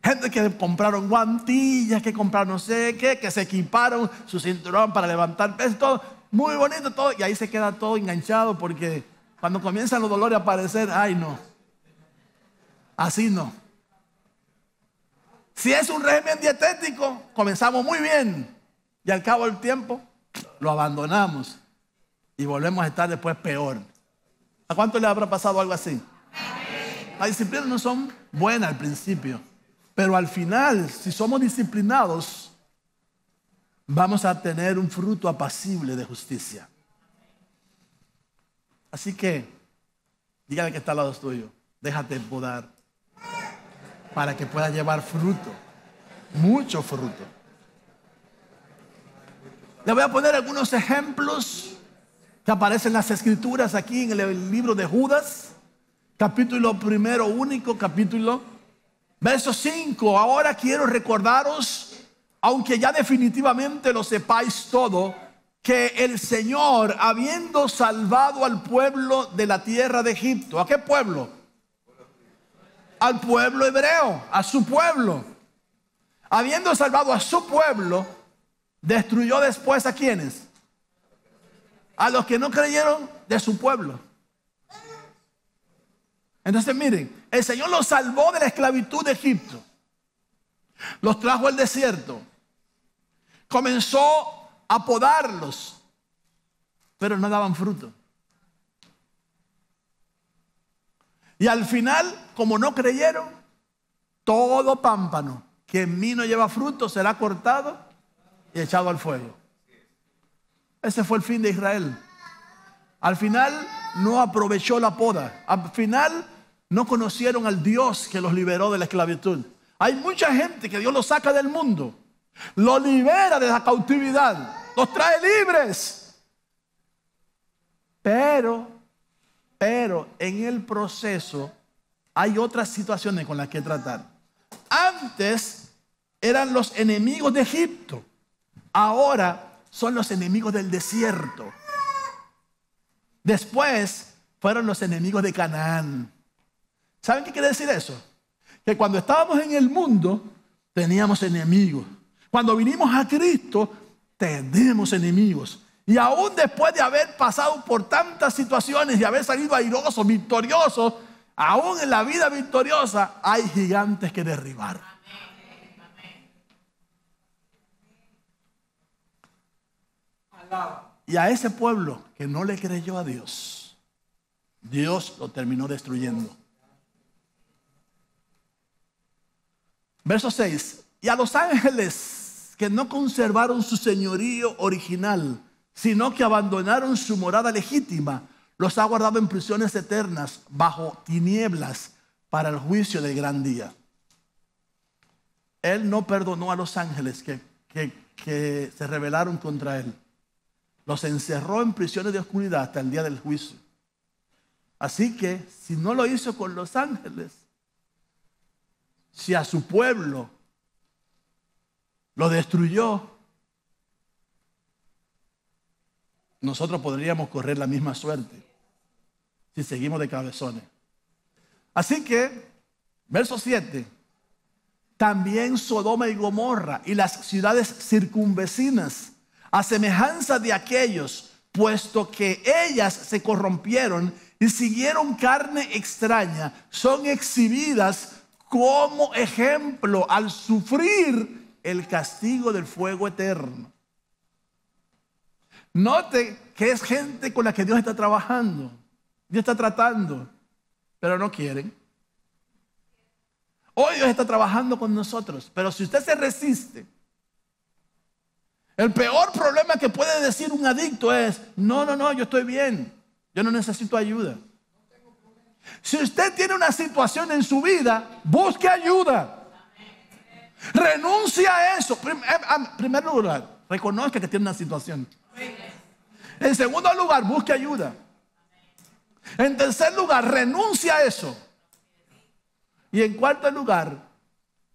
Gente que compraron guantillas, que compraron no sé qué, que se equiparon su cinturón para levantar peso, todo muy bonito, todo, y ahí se queda todo enganchado, porque cuando comienzan los dolores a aparecer, ay no, así no. Si es un régimen dietético, comenzamos muy bien, y al cabo del tiempo lo abandonamos y volvemos a estar después peor. ¿A cuánto le habrá pasado algo así? Las disciplinas no son buenas al principio, pero al final, si somos disciplinados, vamos a tener un fruto apacible de justicia. Así que, dígale que está al lado tuyo: déjate podar para que puedas llevar fruto, mucho fruto. Le voy a poner algunos ejemplos que aparecen en las Escrituras aquí en el libro de Judas, capítulo primero, único capítulo. Verso 5, ahora quiero recordaros, aunque ya definitivamente lo sepáis todo, que el Señor, habiendo salvado al pueblo de la tierra de Egipto. ¿A qué pueblo? Al pueblo hebreo, a su pueblo. Habiendo salvado a su pueblo, destruyó después ¿a quiénes? A los que no creyeron de su pueblo. Entonces miren, el Señor los salvó de la esclavitud de Egipto, los trajo al desierto, comenzó a podarlos, pero no daban fruto. Y al final, como no creyeron, todo pámpano que en mí no lleva fruto será cortado y echado al fuego. Ese fue el fin de Israel. Al final no aprovechó la poda. Al final no conocieron al Dios que los liberó de la esclavitud. Hay mucha gente que Dios los saca del mundo, los libera de la cautividad, los trae libres. Pero en el proceso hay otras situaciones con las que tratar. Antes eran los enemigos de Egipto, ahora son los enemigos del desierto. Después fueron los enemigos de Canaán. ¿Saben qué quiere decir eso? Que cuando estábamos en el mundo teníamos enemigos. Cuando vinimos a Cristo tenemos enemigos. Y aún después de haber pasado por tantas situaciones y haber salido airosos, victoriosos, aún en la vida victoriosa hay gigantes que derribar. Y a ese pueblo que no le creyó a Dios, Dios lo terminó destruyendo. Verso 6. Y a los ángeles que no conservaron su señorío original, sino que abandonaron su morada legítima, los ha guardado en prisiones eternas bajo tinieblas para el juicio del gran día. Él no perdonó a los ángeles que se rebelaron contra él. Los encerró en prisiones de oscuridad hasta el día del juicio. Así que si no lo hizo con los ángeles, si a su pueblo lo destruyó, nosotros podríamos correr la misma suerte si seguimos de cabezones. Así que, verso 7, también Sodoma y Gomorra y las ciudades circunvecinas, a semejanza de aquellos, puesto que ellas se corrompieron y siguieron carne extraña, son exhibidas como ejemplo al sufrir el castigo del fuego eterno. Note que es gente con la que Dios está trabajando, Dios está tratando, pero no quieren. Hoy Dios está trabajando con nosotros, pero si usted se resiste, el peor problema que puede decir un adicto es: no, yo estoy bien, yo no necesito ayuda. Si usted tiene una situación en su vida, busque ayuda. Renuncie a eso. En primer lugar, reconozca que tiene una situación. En segundo lugar, busque ayuda. En tercer lugar, renuncie a eso. Y en cuarto lugar,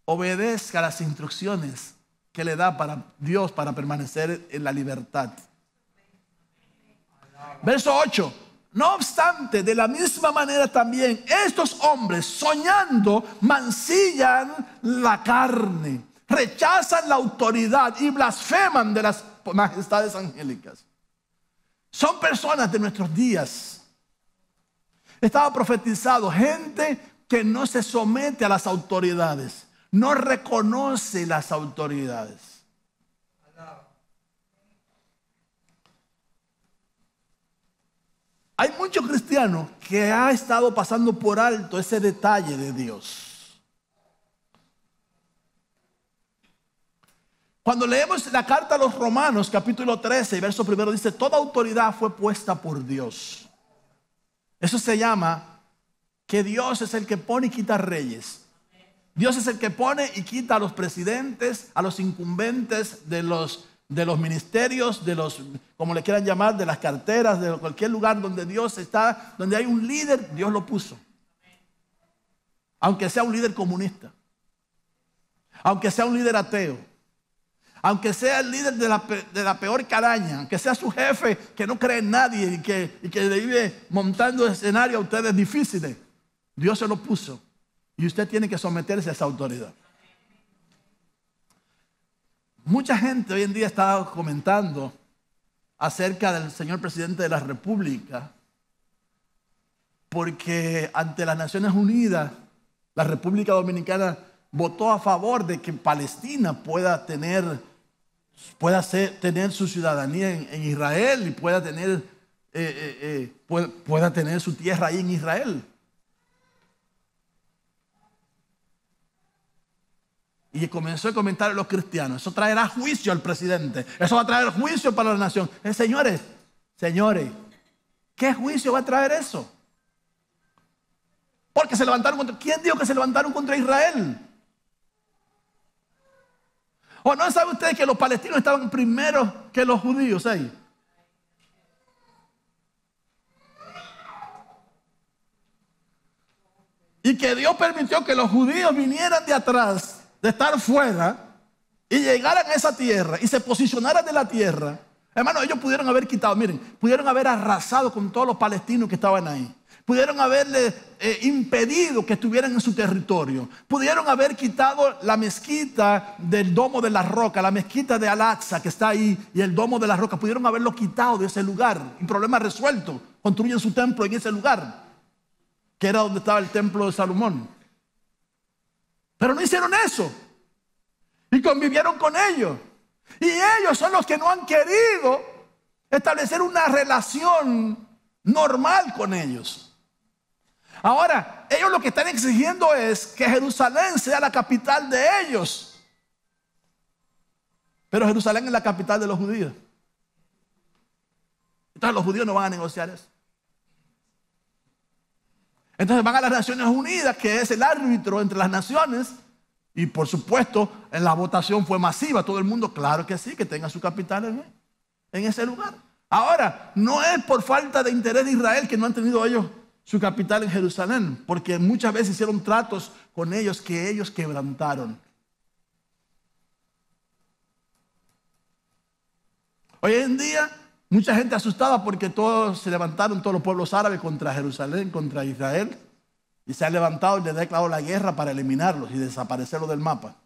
obedezca las instrucciones que le da para Dios para permanecer en la libertad. Verso 8. No obstante, de la misma manera también estos hombres, soñando, mancillan la carne, rechazan la autoridad y blasfeman de las majestades angélicas. Son personas de nuestros días. Estaba profetizado, gente que no se somete a las autoridades, no reconoce las autoridades. Hay muchos cristianos que han estado pasando por alto ese detalle de Dios. Cuando leemos la carta a los Romanos, capítulo 13, verso 1, dice: toda autoridad fue puesta por Dios. Eso se llama que Dios es el que pone y quita reyes. Dios es el que pone y quita a los presidentes, a los incumbentes de los ministerios, de los, como le quieran llamar, de las carteras, de cualquier lugar donde Dios está, donde hay un líder, Dios lo puso. Aunque sea un líder comunista, aunque sea un líder ateo, aunque sea el líder de la peor caraña, aunque sea su jefe que no cree en nadie y que le vive montando escenarios a ustedes difíciles, Dios se lo puso y usted tiene que someterse a esa autoridad. Mucha gente hoy en día está comentando acerca del señor presidente de la República, porque ante las Naciones Unidas, la República Dominicana votó a favor de que Palestina pueda tener su ciudadanía en Israel y pueda tener su tierra ahí en Israel. Y comenzó a comentar a los cristianos: eso traerá juicio al presidente, eso va a traer juicio para la nación. Señores, ¿qué juicio va a traer eso? Porque se levantaron contra... ¿Quién dijo que se levantaron contra Israel? ¿O no sabe usted que los palestinos estaban primero que los judíos ahí? Y que Dios permitió que los judíos vinieran de atrás, de estar fuera, y llegaran a esa tierra y se posicionaran de la tierra. Hermano, ellos pudieron haber quitado, miren, pudieron haber arrasado con todos los palestinos que estaban ahí. Pudieron haberle impedido que estuvieran en su territorio. Pudieron haber quitado la mezquita del Domo de la Roca, la mezquita de Al-Aqsa que está ahí, y el Domo de la Roca. Pudieron haberlo quitado de ese lugar. Un problema resuelto. Construyen su templo en ese lugar, que era donde estaba el templo de Salomón. Pero no hicieron eso. Y convivieron con ellos. Y ellos son los que no han querido establecer una relación normal con ellos. Ahora, ellos lo que están exigiendo es que Jerusalén sea la capital de ellos. Pero Jerusalén es la capital de los judíos. Entonces los judíos no van a negociar eso. Entonces van a las Naciones Unidas, que es el árbitro entre las naciones. Y por supuesto, en la votación fue masiva. Todo el mundo, claro que sí, que tenga su capital en ese lugar. Ahora, no es por falta de interés de Israel que no han tenido ellos su capital en Jerusalén, porque muchas veces hicieron tratos con ellos que ellos quebrantaron. Hoy en día, mucha gente asustada porque todos se levantaron, todos los pueblos árabes contra Jerusalén, contra Israel, y se han levantado y le han declarado la guerra para eliminarlos y desaparecerlos del mapa.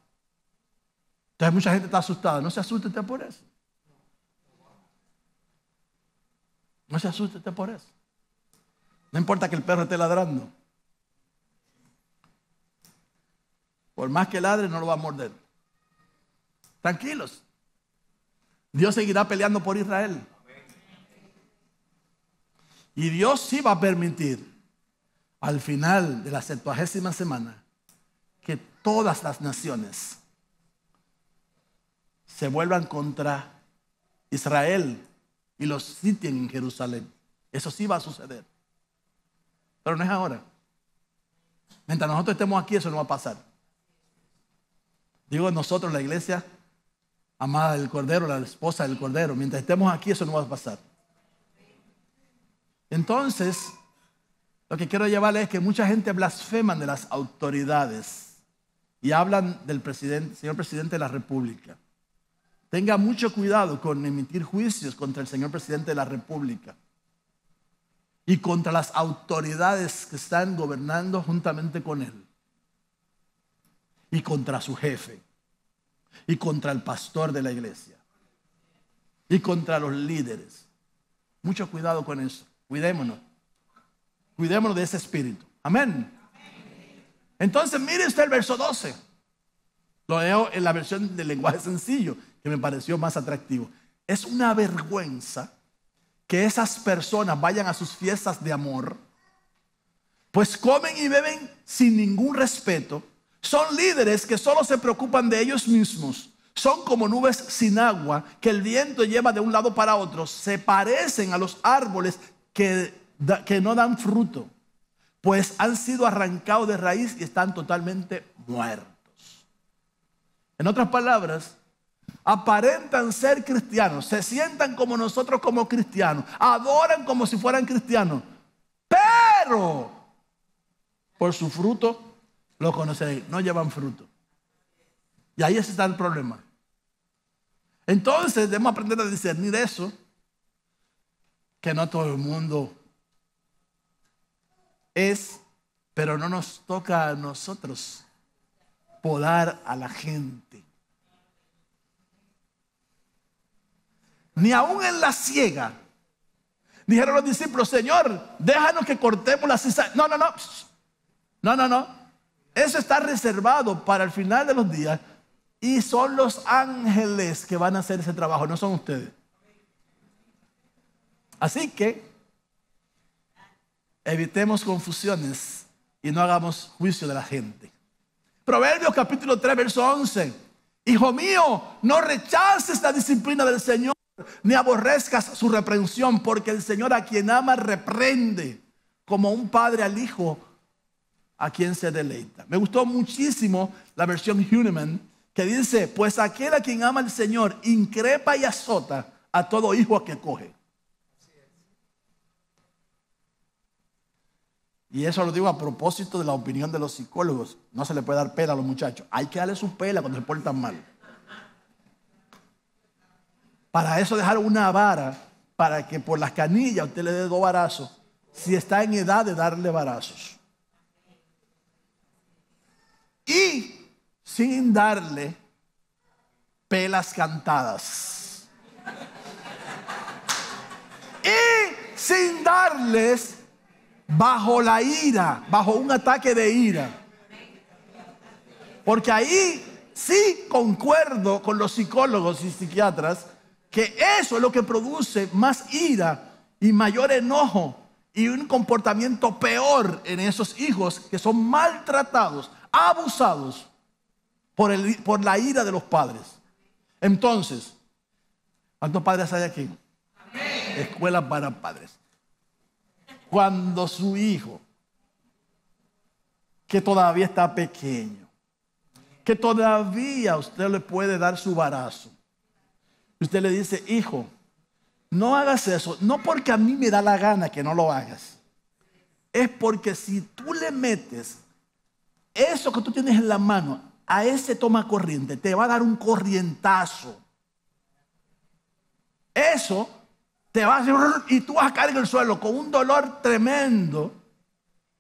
Entonces mucha gente está asustada. No se asuste usted por eso. No se asuste usted por eso. No importa que el perro esté ladrando. Por más que ladre, no lo va a morder. Tranquilos. Dios seguirá peleando por Israel. Y Dios sí va a permitir, al final de la 70ª semana, que todas las naciones se vuelvan contra Israel y los sitien en Jerusalén. Eso sí va a suceder. Pero no es ahora. Mientras nosotros estemos aquí, eso no va a pasar. Digo nosotros, la iglesia amada del Cordero, la esposa del Cordero. Mientras estemos aquí, eso no va a pasar. Entonces, lo que quiero llevarles es que mucha gente blasfema de las autoridades y hablan del presidente, señor presidente de la República. Tenga mucho cuidado con emitir juicios contra el señor presidente de la República y contra las autoridades que están gobernando juntamente con él, y contra su jefe, y contra el pastor de la iglesia, y contra los líderes. Mucho cuidado con eso. Cuidémonos. Cuidémonos de ese espíritu. Amén. Entonces mire usted el verso 12. Lo leo en la versión del lenguaje sencillo, que me pareció más atractivo. Es una vergüenza que esas personas vayan a sus fiestas de amor, pues comen y beben sin ningún respeto. Son líderes que solo se preocupan de ellos mismos. Son como nubes sin agua que el viento lleva de un lado para otro. Se parecen a los árboles que no dan fruto, pues han sido arrancados de raíz y están totalmente muertos. En otras palabras, aparentan ser cristianos, se sientan como nosotros como cristianos, adoran como si fueran cristianos, pero por su fruto lo conoceréis. No llevan fruto. Y ahí está el problema. Entonces debemos aprender a discernir eso, que no todo el mundo es, pero no nos toca a nosotros podar a la gente. Ni aún en la siega dijeron los discípulos: Señor, déjanos que cortemos la cizaña. No. Eso está reservado para el final de los días, y son los ángeles que van a hacer ese trabajo, no son ustedes. Así que evitemos confusiones y no hagamos juicio de la gente. Proverbios capítulo 3, verso 11. Hijo mío, no rechaces la disciplina del Señor, ni aborrezcas su reprensión, porque el Señor a quien ama reprende, como un padre al hijo a quien se deleita. Me gustó muchísimo la versión Hünemann, que dice, pues aquel a quien ama el Señor increpa y azota a todo hijo a que coge. Y eso lo digo a propósito de la opinión de los psicólogos. No se le puede dar pela a los muchachos. Hay que darle su pela cuando se portan mal. Para eso dejar una vara, para que por las canillas usted le dé 2 varazos, si está en edad de darle varazos. Y sin darle pelas cantadas. Y sin darles bajo la ira, bajo un ataque de ira. Porque ahí sí concuerdo con los psicólogos y psiquiatras que eso es lo que produce más ira y mayor enojo y un comportamiento peor en esos hijos que son maltratados, abusados por la ira de los padres. Entonces, ¿cuántos padres hay aquí? Amén. Escuela para padres. Cuando su hijo, que todavía está pequeño, que todavía usted le puede dar su barazo, usted le dice, hijo, no hagas eso, no porque a mí me da la gana que no lo hagas, es porque si tú le metes eso que tú tienes en la mano a ese toma corriente, te va a dar un corrientazo. Eso te va a hacer y tú vas a caer en el suelo con un dolor tremendo.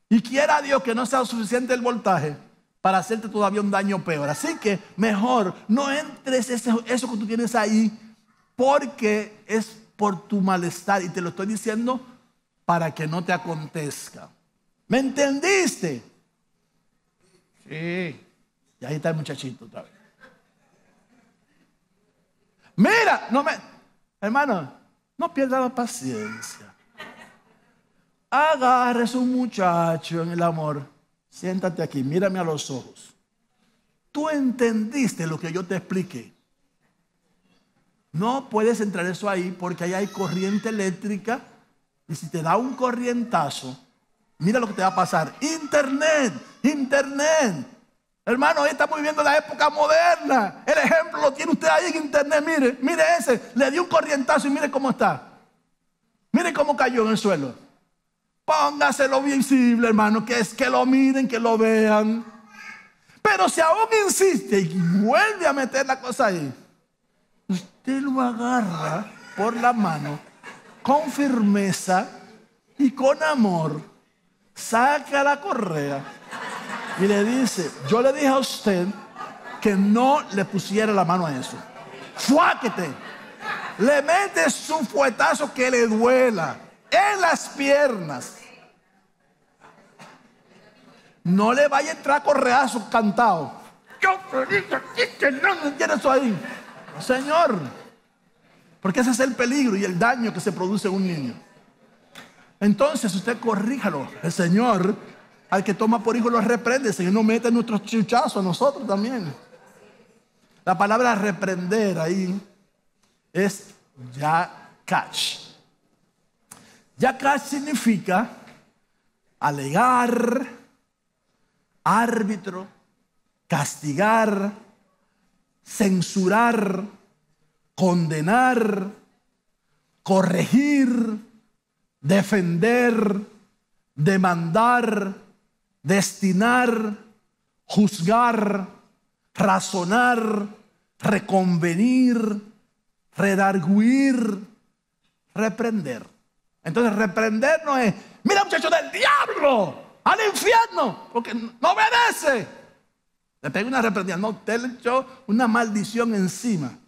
Y quiera Dios que no sea suficiente el voltaje para hacerte todavía un daño peor. Así que mejor no entres eso que tú tienes ahí, porque es por tu malestar. Y te lo estoy diciendo para que no te acontezca. ¿Me entendiste? Sí. Y ahí está el muchachito otra vez. Mira, hermano, no pierda la paciencia. Agarre a su muchacho en el amor. Siéntate aquí, mírame a los ojos. Tú entendiste lo que yo te expliqué. No puedes entrar eso ahí porque ahí hay corriente eléctrica. Y si te da un corrientazo, mira lo que te va a pasar. Internet. Hermano, hoy estamos viviendo la época moderna. El ejemplo lo tiene usted ahí en internet. Mire ese. Le dio un corrientazo y mire cómo está. Mire cómo cayó en el suelo. Póngaselo visible, hermano. Que es que lo miren, que lo vean. Pero si aún insiste y vuelve a meter la cosa ahí, usted lo agarra por la mano con firmeza y con amor. Saca la correa y le dice, yo le dije a usted que no le pusiera la mano a eso. Fuáquete. Le mete su fuetazo que le duela en las piernas. No le vaya a entrar correazo cantado. Yo te dije que no tiene eso ahí. Señor, porque ese es el peligro y el daño que se produce en un niño. Entonces usted corríjalo. El Señor, al que toma por hijo, lo reprende. El Señor nos mete nuestros chuchazos a nosotros también. La palabra reprender ahí es yakach. Yakach significa alegar, árbitro, castigar, censurar, condenar, corregir, defender, demandar, destinar, juzgar, razonar, reconvenir, redarguir, reprender. Entonces reprender no es, mira muchacho del diablo, al infierno, porque no obedece. Le pega una reprendida, no, usted le echó una maldición encima.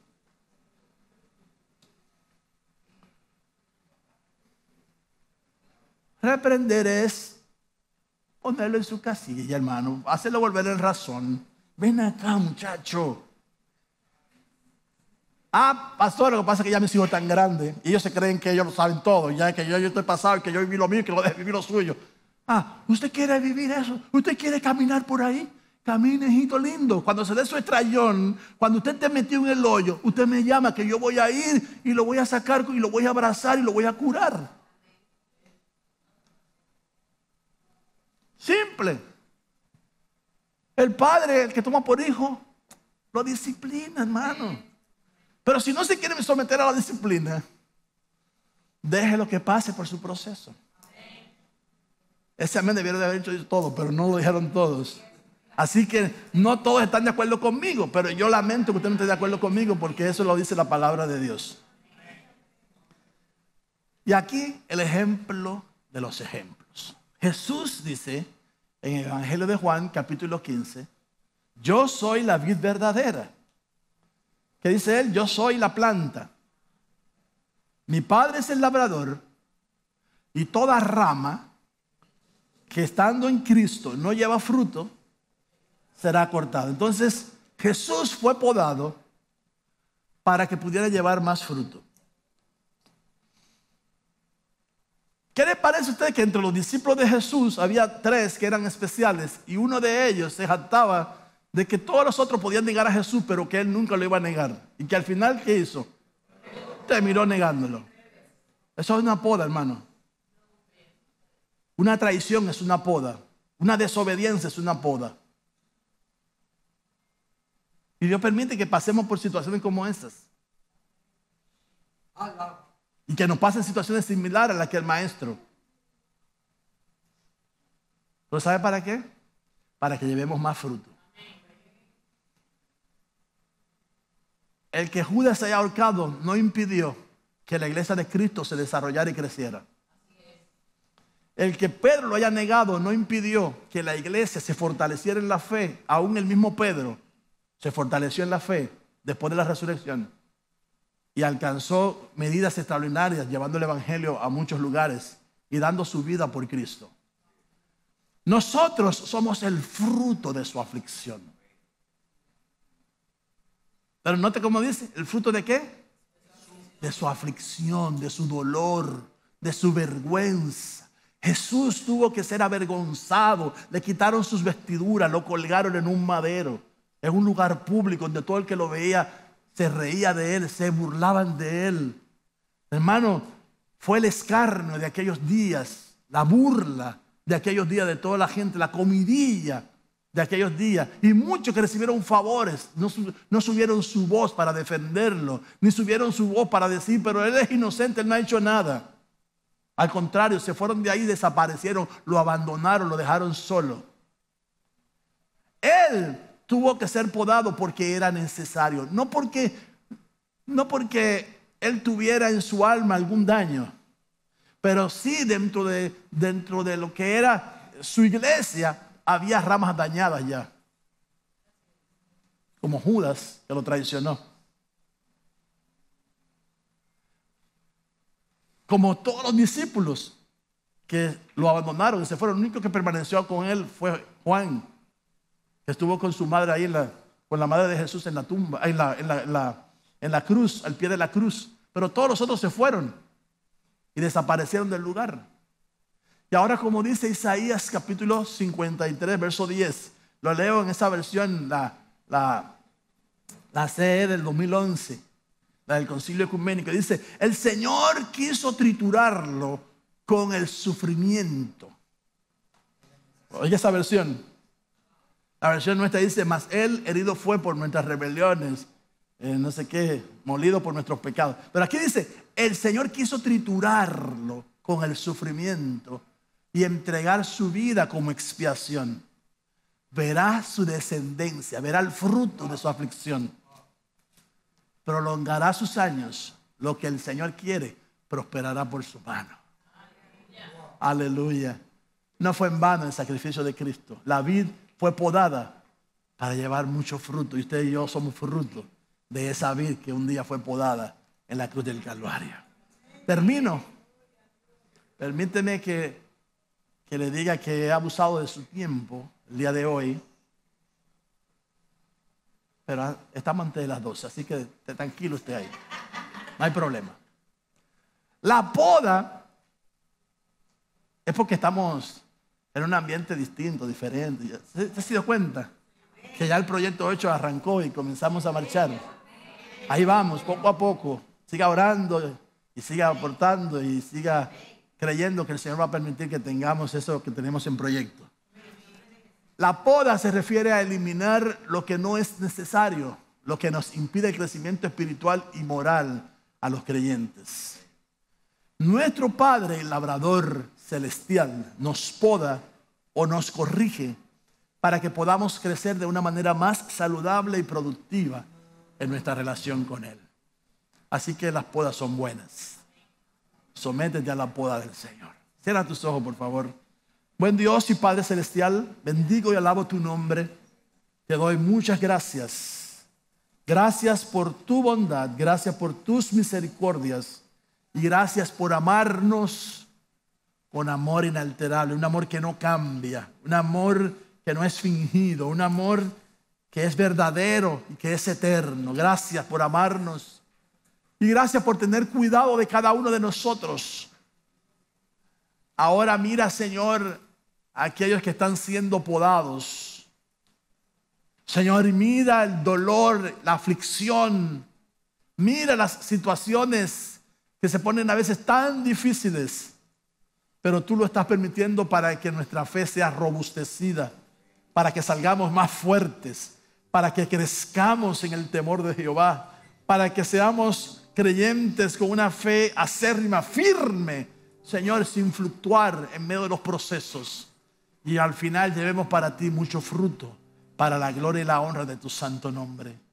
Reprender es ponerlo en su casilla, hermano, hacerlo volver en razón. Ven acá, muchacho. Pastor, lo que pasa es que ya mis hijos están grandes y ellos se creen que ellos lo saben todo, ya que yo estoy pasado y que yo viví lo mío y que lo deje vivir lo suyo. ¿Usted quiere vivir eso? ¿Usted quiere caminar por ahí? Camine, hijito lindo. Cuando se dé su estrellón, cuando usted esté metido en el hoyo, usted me llama que yo voy a ir y lo voy a sacar y lo voy a abrazar y lo voy a curar. Simple. El padre, el que toma por hijo, lo disciplina, hermano. Pero si no se quiere someter a la disciplina, déjelo que pase por su proceso. Ese amén debieron de haber hecho todo, pero no lo dijeron todos. Así que no todos están de acuerdo conmigo, pero yo lamento que usted no esté de acuerdo conmigo, porque eso lo dice la palabra de Dios. Y aquí el ejemplo de los ejemplos. Jesús dice en el Evangelio de Juan, capítulo 15, yo soy la vid verdadera. ¿Qué dice él? Yo soy la planta. Mi Padre es el labrador, y toda rama que estando en Cristo no lleva fruto, será cortada. Entonces, Jesús fue podado para que pudiera llevar más fruto. ¿Qué le parece a usted que entre los discípulos de Jesús había 3 que eran especiales y uno de ellos se jactaba de que todos los otros podían negar a Jesús, pero que él nunca lo iba a negar? Y que al final, ¿qué hizo? Terminó negándolo. Eso es una poda, hermano. Una traición es una poda. Una desobediencia es una poda. Y Dios permite que pasemos por situaciones como estas. Y que nos pasen situaciones similares a las que el maestro. ¿Pero sabe para qué? Para que llevemos más fruto. El que Judas se haya ahorcado no impidió que la iglesia de Cristo se desarrollara y creciera. El que Pedro lo haya negado no impidió que la iglesia se fortaleciera en la fe. Aún el mismo Pedro se fortaleció en la fe después de la resurrección y alcanzó medidas extraordinarias, llevando el evangelio a muchos lugares y dando su vida por Cristo. Nosotros somos el fruto de su aflicción. Pero note cómo dice, ¿el fruto de qué? De su aflicción, de su dolor, de su vergüenza. Jesús tuvo que ser avergonzado, le quitaron sus vestiduras, lo colgaron en un madero, en un lugar público donde todo el que lo veía se reía de él, se burlaban de él. Hermano, fue el escarnio de aquellos días, la burla de aquellos días de toda la gente, la comidilla de aquellos días. Y muchos que recibieron favores no subieron su voz para defenderlo, ni subieron su voz para decir, pero él es inocente, él no ha hecho nada. Al contrario, se fueron de ahí, desaparecieron, lo abandonaron, lo dejaron solo. Él tuvo que ser podado porque era necesario, no porque él tuviera en su alma algún daño, pero sí dentro de lo que era su iglesia había ramas dañadas ya, como Judas, que lo traicionó, como todos los discípulos que lo abandonaron y se fueron. El único que permaneció con él fue Juan, que estuvo con su madre ahí con la madre de Jesús en la tumba, en la cruz, al pie de la cruz. Pero todos los otros se fueron y desaparecieron del lugar. Y ahora, como dice Isaías capítulo 53, verso 10, lo leo en esa versión, la CE del 2011, la del Concilio Ecuménico. Dice, el Señor quiso triturarlo con el sufrimiento. Oye esa versión. La versión nuestra dice, mas él herido fue por nuestras rebeliones, no sé qué, molido por nuestros pecados. Pero aquí dice, el Señor quiso triturarlo con el sufrimiento y entregar su vida como expiación. Verá su descendencia, verá el fruto de su aflicción. Prolongará sus años. Lo que el Señor quiere, prosperará por su mano. Aleluya. No fue en vano el sacrificio de Cristo. La vid fue podada para llevar mucho fruto. Y usted y yo somos fruto de esa vid que un día fue podada en la cruz del Calvario. Termino. Permíteme que le diga que he abusado de su tiempo el día de hoy. Pero estamos antes de las 12, así que tranquilo usted ahí. No hay problema. La poda es porque estamos en un ambiente distinto, diferente. ¿Se ha dado cuenta? Que ya el proyecto 8 arrancó y comenzamos a marchar. Ahí vamos, poco a poco. Siga orando y siga aportando y siga creyendo que el Señor va a permitir que tengamos eso que tenemos en proyecto. La poda se refiere a eliminar lo que no es necesario, lo que nos impide el crecimiento espiritual y moral a los creyentes. Nuestro Padre, el labrador celestial, nos poda o nos corrige para que podamos crecer de una manera más saludable y productiva en nuestra relación con Él. Así que las podas son buenas. Sométete a la poda del Señor. Cierra tus ojos, por favor. Buen Dios y Padre celestial, bendigo y alabo tu nombre. Te doy muchas gracias. Gracias por tu bondad, gracias por tus misericordias y gracias por amarnos con amor inalterable, un amor que no cambia, un amor que no es fingido, un amor que es verdadero y que es eterno. Gracias por amarnos y gracias por tener cuidado de cada uno de nosotros. Ahora mira, Señor, a aquellos que están siendo podados. Señor, mira el dolor, la aflicción. Mira las situaciones que se ponen a veces tan difíciles, pero tú lo estás permitiendo para que nuestra fe sea robustecida, para que salgamos más fuertes, para que crezcamos en el temor de Jehová, para que seamos creyentes con una fe acérrima, firme, Señor, sin fluctuar en medio de los procesos. Y al final llevemos para ti mucho fruto, para la gloria y la honra de tu santo nombre.